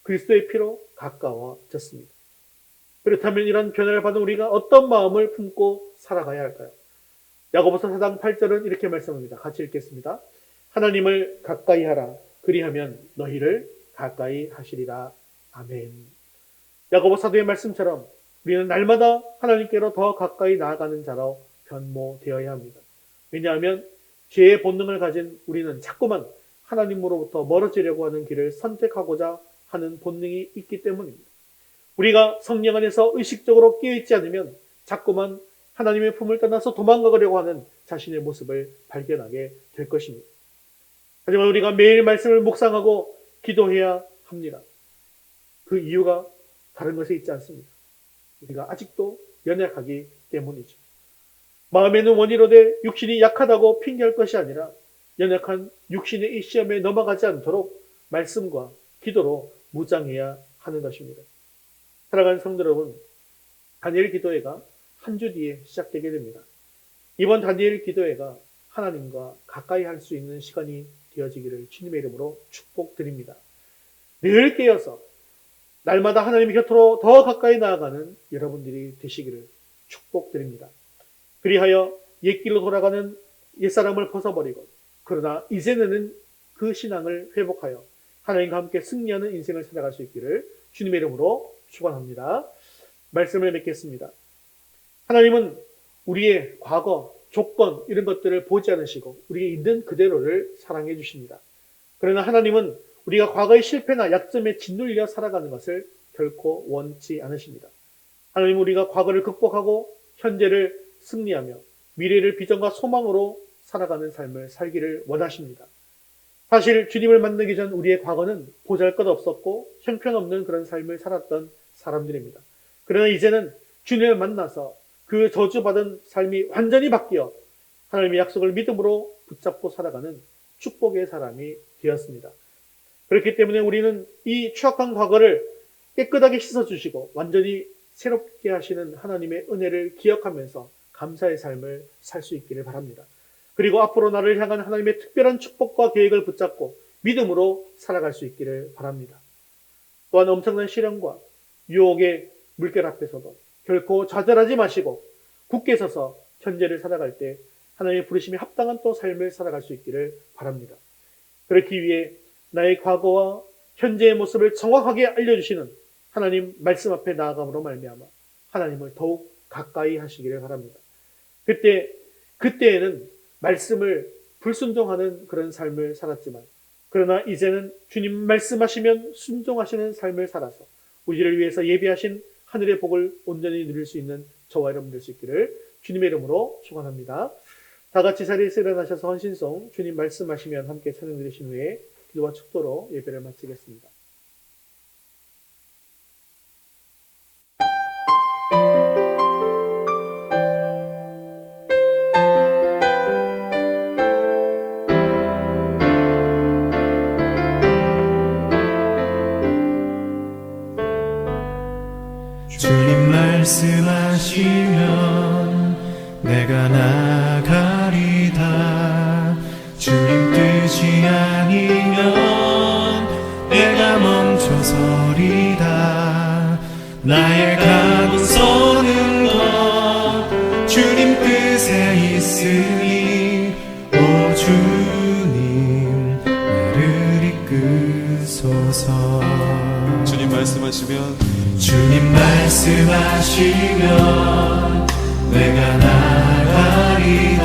그리스도의 피로 가까워졌습니다. 그렇다면 이런 변화를 받은 우리가 어떤 마음을 품고 살아가야 할까요? 야고보서 4장 8절은 이렇게 말씀합니다. 같이 읽겠습니다. 하나님을 가까이 하라. 그리하면 너희를 가까이 하시리라. 아멘. 야고보 사도의 말씀처럼 우리는 날마다 하나님께로 더 가까이 나아가는 자로 변모되어야 합니다. 왜냐하면 죄의 본능을 가진 우리는 자꾸만 하나님으로부터 멀어지려고 하는 길을 선택하고자 하는 본능이 있기 때문입니다. 우리가 성령 안에서 의식적으로 깨어있지 않으면 자꾸만 하나님의 품을 떠나서 도망가려고 하는 자신의 모습을 발견하게 될 것입니다. 하지만 우리가 매일 말씀을 묵상하고 기도해야 합니다. 그 이유가 다른 것에 있지 않습니다. 우리가 아직도 연약하기 때문이죠. 마음에는 원이로되 육신이 약하다고 핑계할 것이 아니라 연약한 육신의 이 시험에 넘어가지 않도록 말씀과 기도로 무장해야 하는 것입니다. 사랑하는 성도 여러분, 다니엘 기도회가 한 주 뒤에 시작되게 됩니다. 이번 다니엘 기도회가 하나님과 가까이 할 수 있는 시간이 되어지기를 주님의 이름으로 축복드립니다. 늘 깨어서 날마다 하나님의 곁으로 더 가까이 나아가는 여러분들이 되시기를 축복드립니다. 그리하여 옛길로 돌아가는 옛사람을 벗어버리고 그러나 이제는 그 신앙을 회복하여 하나님과 함께 승리하는 인생을 살아갈 수 있기를 주님의 이름으로 축원합니다. 말씀을 맺겠습니다. 하나님은 우리의 과거, 조건 이런 것들을 보지 않으시고 우리 있는 그대로를 사랑해 주십니다. 그러나 하나님은 우리가 과거의 실패나 약점에 짓눌려 살아가는 것을 결코 원치 않으십니다. 하나님은 우리가 과거를 극복하고 현재를 승리하며 미래를 비전과 소망으로 살아가는 삶을 살기를 원하십니다. 사실 주님을 만나기 전 우리의 과거는 보잘것없었고 형편없는 그런 삶을 살았던 사람들입니다. 그러나 이제는 주님을 만나서 그 저주받은 삶이 완전히 바뀌어 하나님의 약속을 믿음으로 붙잡고 살아가는 축복의 사람이 되었습니다. 그렇기 때문에 우리는 이 추악한 과거를 깨끗하게 씻어주시고 완전히 새롭게 하시는 하나님의 은혜를 기억하면서 감사의 삶을 살 수 있기를 바랍니다. 그리고 앞으로 나를 향한 하나님의 특별한 축복과 계획을 붙잡고 믿음으로 살아갈 수 있기를 바랍니다. 또한 엄청난 시련과 유혹의 물결 앞에서도 결코 좌절하지 마시고 굳게 서서 현재를 살아갈 때 하나님의 부르심에 합당한 또 삶을 살아갈 수 있기를 바랍니다. 그렇기 위해 나의 과거와 현재의 모습을 정확하게 알려주시는 하나님 말씀 앞에 나아감으로 말미암아 하나님을 더욱 가까이 하시기를 바랍니다. 그때에는 말씀을 불순종하는 그런 삶을 살았지만 그러나 이제는 주님 말씀하시면 순종하시는 삶을 살아서 우리를 위해서 예비하신 하늘의 복을 온전히 누릴 수 있는 저와 여러분 될 수 있기를 주님의 이름으로 축원합니다. 다 같이 자리에서 일어나셔서 헌신송 주님 말씀하시면 함께 찬양 드리신 후에 기도와 축도로 예배를 마치겠습니다. 주님 말씀하시면 내가 나가리다. 주님 뜻이 아니면 내가 멈춰서리다. 나의 각오 서는 것 주님 뜻에 있으니 오 주님 나를 말씀하시면 주님 말씀하시면 내가 나가리라.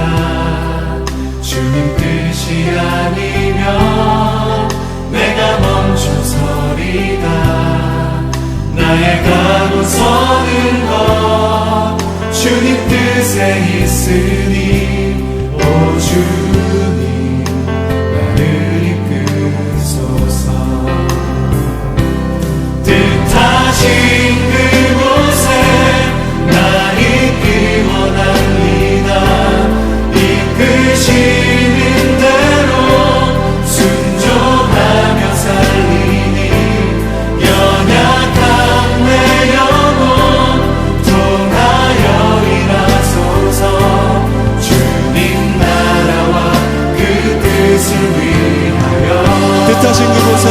주님 뜻이 아니면 내가 멈춰서리다. 나의 가고 서는 것 주님 뜻에 있으니 오 주님 나를 이끄소서. 뜻하신 그곳에 나 있기 원합니다. 이끄시는 대로 순종하며 살리니 연약한 내 영혼 통하여 일하소서. 주님 나라와 그 뜻을 위하여 뜻하신 그곳에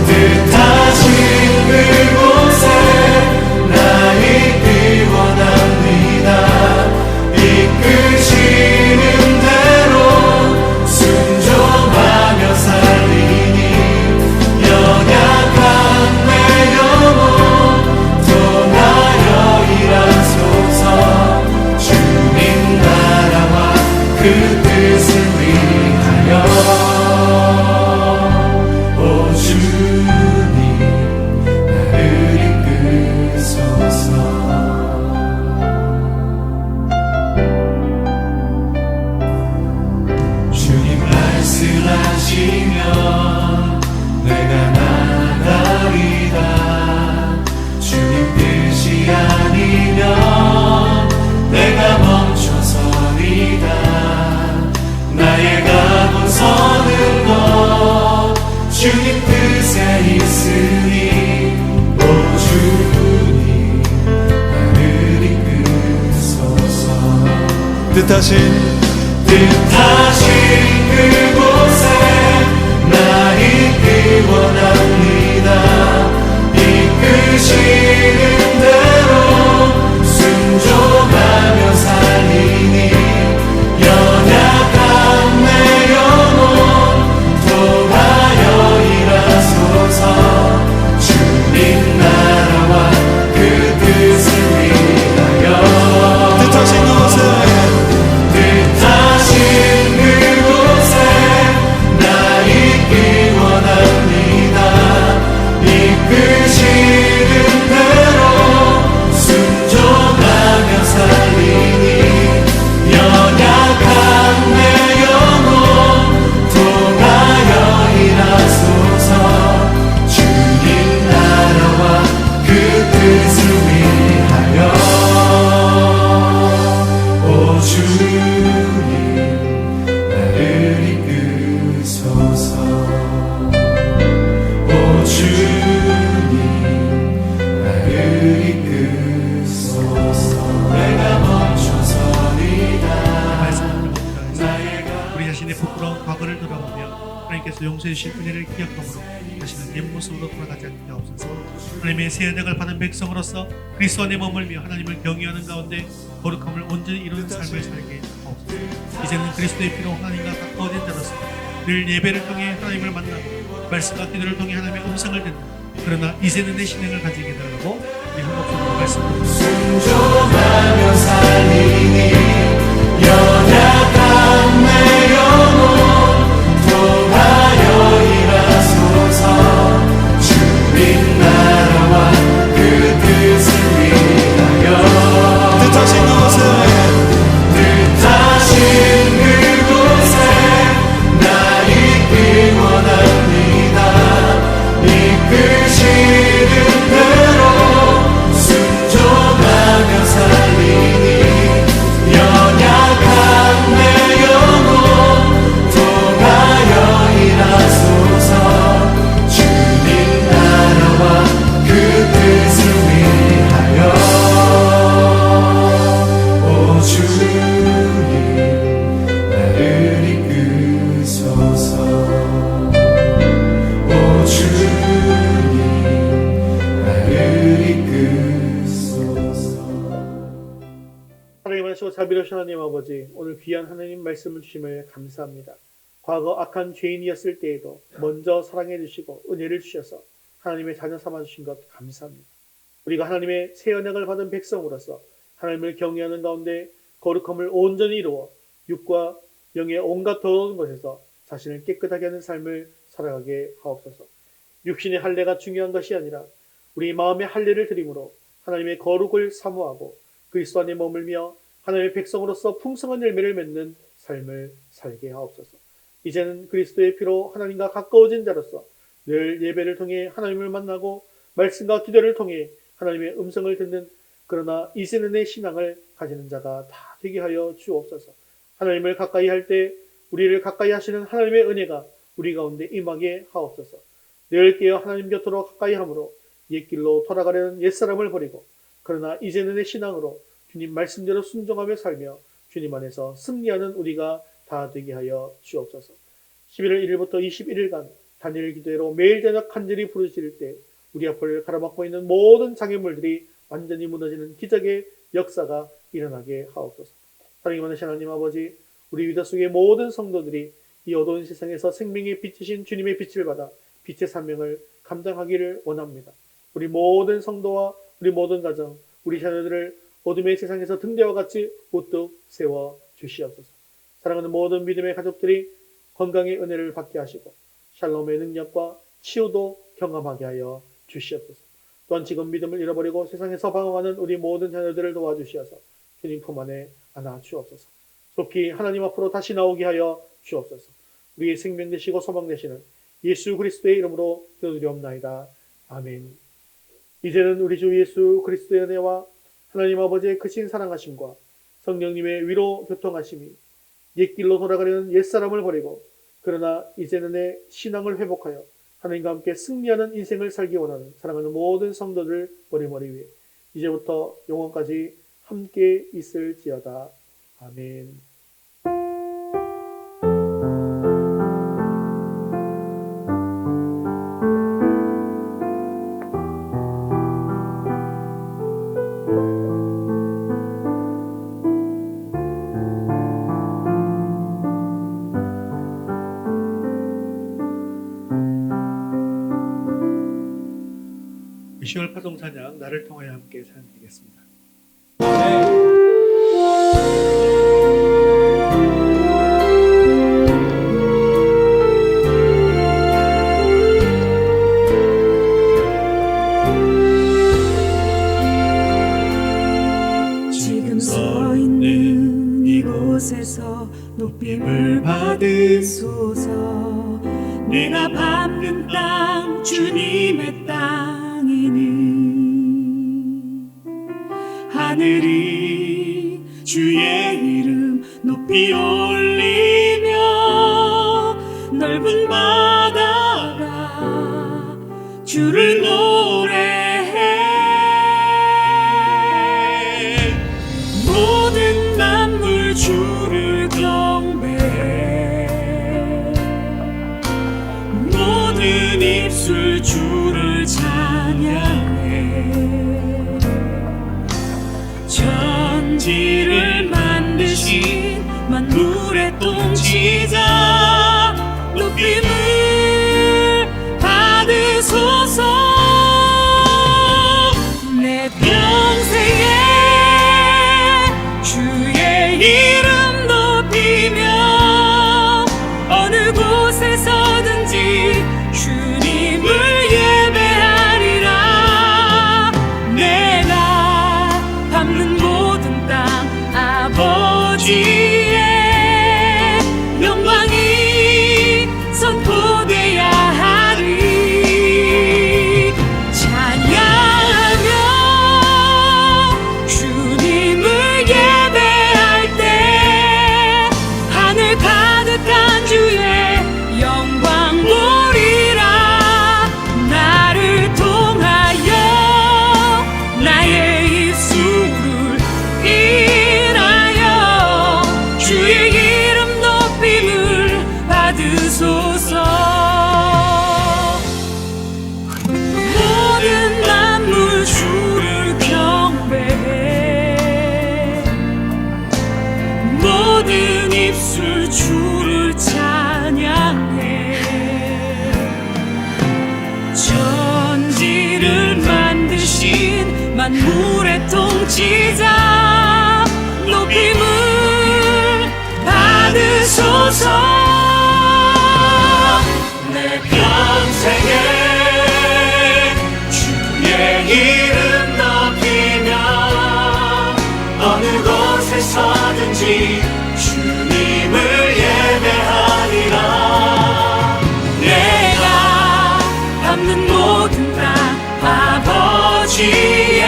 뜻하신 그곳에 나 있기 원합니다. 이끄시는 대로 순종하며 살리니 연약한 내 영혼 통하여 일하소서. 주님 나라와 그 뜻을 위하여 오 주님 나를 이끄소서. 주님 말씀하시면 내가 나가리다. 주님 뜻이 아니면 내가 멈춰서리다. 나의 가고 서는 것 주님 뜻에 있으니 오 주님 나를 이끄소서. 뜻하신 그곳에 나 있기 원합니다. 이끄시는 대로 순종하며 살리니 연약한 내 영혼 통하여 일하소서. 주님 나라와 그 뜻을 위하여 뜻하신 그곳에 뜻하신 그곳에 나 있기 원합니다. 이끄시는 대로 순종하며 살리니 연약한 내 영혼 통하여 일하소서. 주님 나라와 그 뜻을 위하여 오 주님 나를 이끄소서. 오 주님 나를 이끄소서. 내가 멈춰서리다. 말씀을 묵상해서 우리 자신의 부끄러운 과거를 돌아보며 하나님께서 용서해 주신 은혜를 기억함으로 다시는 옛 모습으로 돌아가지 않게 하옵소서. 하나님의 새 은혜를 받은 백성으로서 그리스도 안에 머물며 하나님을 경외하는 가운데 거룩함을 온전히 이루는 삶을 살게 하옵소서. 이제는 그리스도의 피로 하나님과 가까워진 자로서 늘 예배를 통해 하나님을 만나고 말씀과 기도를 통해 하나님의 음성을 듣는 그러나 이제는 내 신앙을 가지게 달라고 우리 한 목소리로 말씀드립니다. 순종하며 살리니 연약한 내 영혼 통하여 일하소서. 주님 나라와 그 뜻을 위하여 뜻하신 그곳에 뜻하신 그곳에 나 있기 원합니다. 이끄시는 대로 순종하며 살리니 연약한 내 영혼 통하여 일하소서. 주님 나라와 그 뜻을 위하여 오 주님 나를 이끄소서. 오 주님 나를 이끄소서. 하나님 하시고 자비로우신 하나님 아버지, 오늘 귀한 하나님 말씀을 주심을 감사합니다. 과거 악한 죄인이었을 때에도 먼저 사랑해 주시고 은혜를 주셔서 하나님의 자녀 삼아주신 것 감사합니다. 우리가 하나님의 새 언약을 받은 백성으로서 하나님을 경외하는 가운데 거룩함을 온전히 이루어 육과 영의 온갖 더러운 것에서 자신을 깨끗하게 하는 삶을 살아가게 하옵소서. 육신의 할례가 중요한 것이 아니라 우리 마음의 할례를 드림으로 하나님의 거룩을 사모하고 그리스도 안에 머물며 하나님의 백성으로서 풍성한 열매를 맺는 삶을 살게 하옵소서. 이제는 그리스도의 피로 하나님과 가까워진 자로서 늘 예배를 통해 하나님을 만나고 말씀과 기도를 통해 하나님의 음성을 듣는 그러나 이제는 내 신앙을 가지는 자가 다 되게 하여 주옵소서. 하나님을 가까이 할 때 우리를 가까이 하시는 하나님의 은혜가 우리 가운데 임하게 하옵소서. 늘 깨어 하나님 곁으로 가까이 함으로 옛길로 돌아가려는 옛사람을 버리고 그러나 이제는 내 신앙으로 주님 말씀대로 순종하며 살며 주님 안에서 승리하는 우리가 다 되게 하여 주옵소서. 11월 1일부터 21일간 단일 기도회로 매일 저녁 간절히 부르실 때 우리 앞을 가로막고 있는 모든 장애물들이 완전히 무너지는 기적의 역사가 일어나게 하옵소서. 사랑이 많으신 하나님 아버지, 우리 위대 속의 모든 성도들이 이 어두운 세상에서 생명의 빛이신 주님의 빛을 받아 빛의 사명을 감당하기를 원합니다. 우리 모든 성도와 우리 모든 가정, 우리 자녀들을 어둠의 세상에서 등대와 같이 우뚝 세워 주시옵소서. 사랑하는 모든 믿음의 가족들이 건강의 은혜를 받게 하시고 샬롬의 능력과 치유도 경험하게 하여 주시옵소서. 또한 지금 믿음을 잃어버리고 세상에서 방황하는 우리 모든 자녀들을 도와주시어서 주님 품 안에 안아 주옵소서. 속히 하나님 앞으로 다시 나오게 하여 주옵소서. 우리의 생명 되시고 소망 되시는 예수 그리스도의 이름으로 기도드리옵나이다. 아멘. 이제는 우리 주 예수 그리스도의 은혜와 하나님 아버지의 크신 사랑하심과 성령님의 위로 교통하심이 옛길로 돌아가려는 옛사람을 버리고 그러나 이제는 내 신앙을 회복하여 하나님과 함께 승리하는 인생을 살기 원하는 사랑하는 모든 성도들 머리머리 위에 이제부터 영원까지 함께 있을지어다. 아멘. 시월 파동 찬양 나를 통하여 함께 찬양드리겠습니다. 지금 서 있는 이곳에서 높임을 받으소서. 내가 밟는 땅 주님의 땅이니 하늘이 주의 이름 높이 올리며 넓은 바다가 주를 노래해 모든 만물 주를 경배해 모든 입술 주를 찬양해 천지를 만드신 만물의 통치자 높임을 받으소서. 내 평생에 주의 이름 높이며 어느 곳에서든지 주님을 예배하리라. 내가 밟는 모든 땅 아버지의 영광이 선포돼야 하리. 찬양하며 주님을 예배할 때 하늘 가득한 주의 영광 보리라. 나를 통하여 나의 입술을 인하여 주의 이름 높임을 받으소서. 모든 만물 주를 경배해 모든 입술 주를 찬양해 천 만물의 통치자 높임을 받으소서. 내 평생에 주의 이름 높이며 어느 곳에서든지 주님을 예배하리라. 내가 밟는 모든 땅 아버지의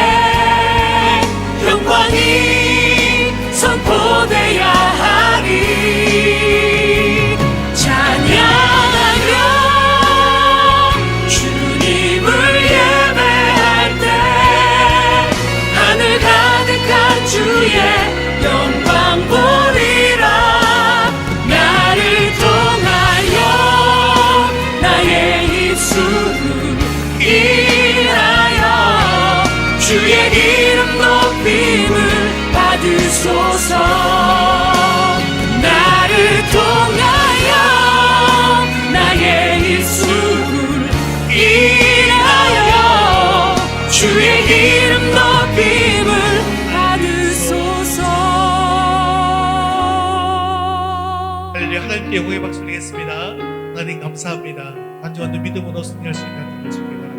영광이 선포되어야 하리. 찬양하며 주님을 예배할 때 하늘 가득한 주의 영광 보리라. 나를 통하여 나의 입술을 인하여 주의 이름 높임을 받으소서. 나를 통하여 나의 입술을 인하여 주의 이름 높임을 받으소서. 할렐루야. 하나님께 영광의 박수 드리겠습니다. 하나님 감사합니다. 단정한 믿음으로 승리할 수 있는 하나님을 주께 바랍니다.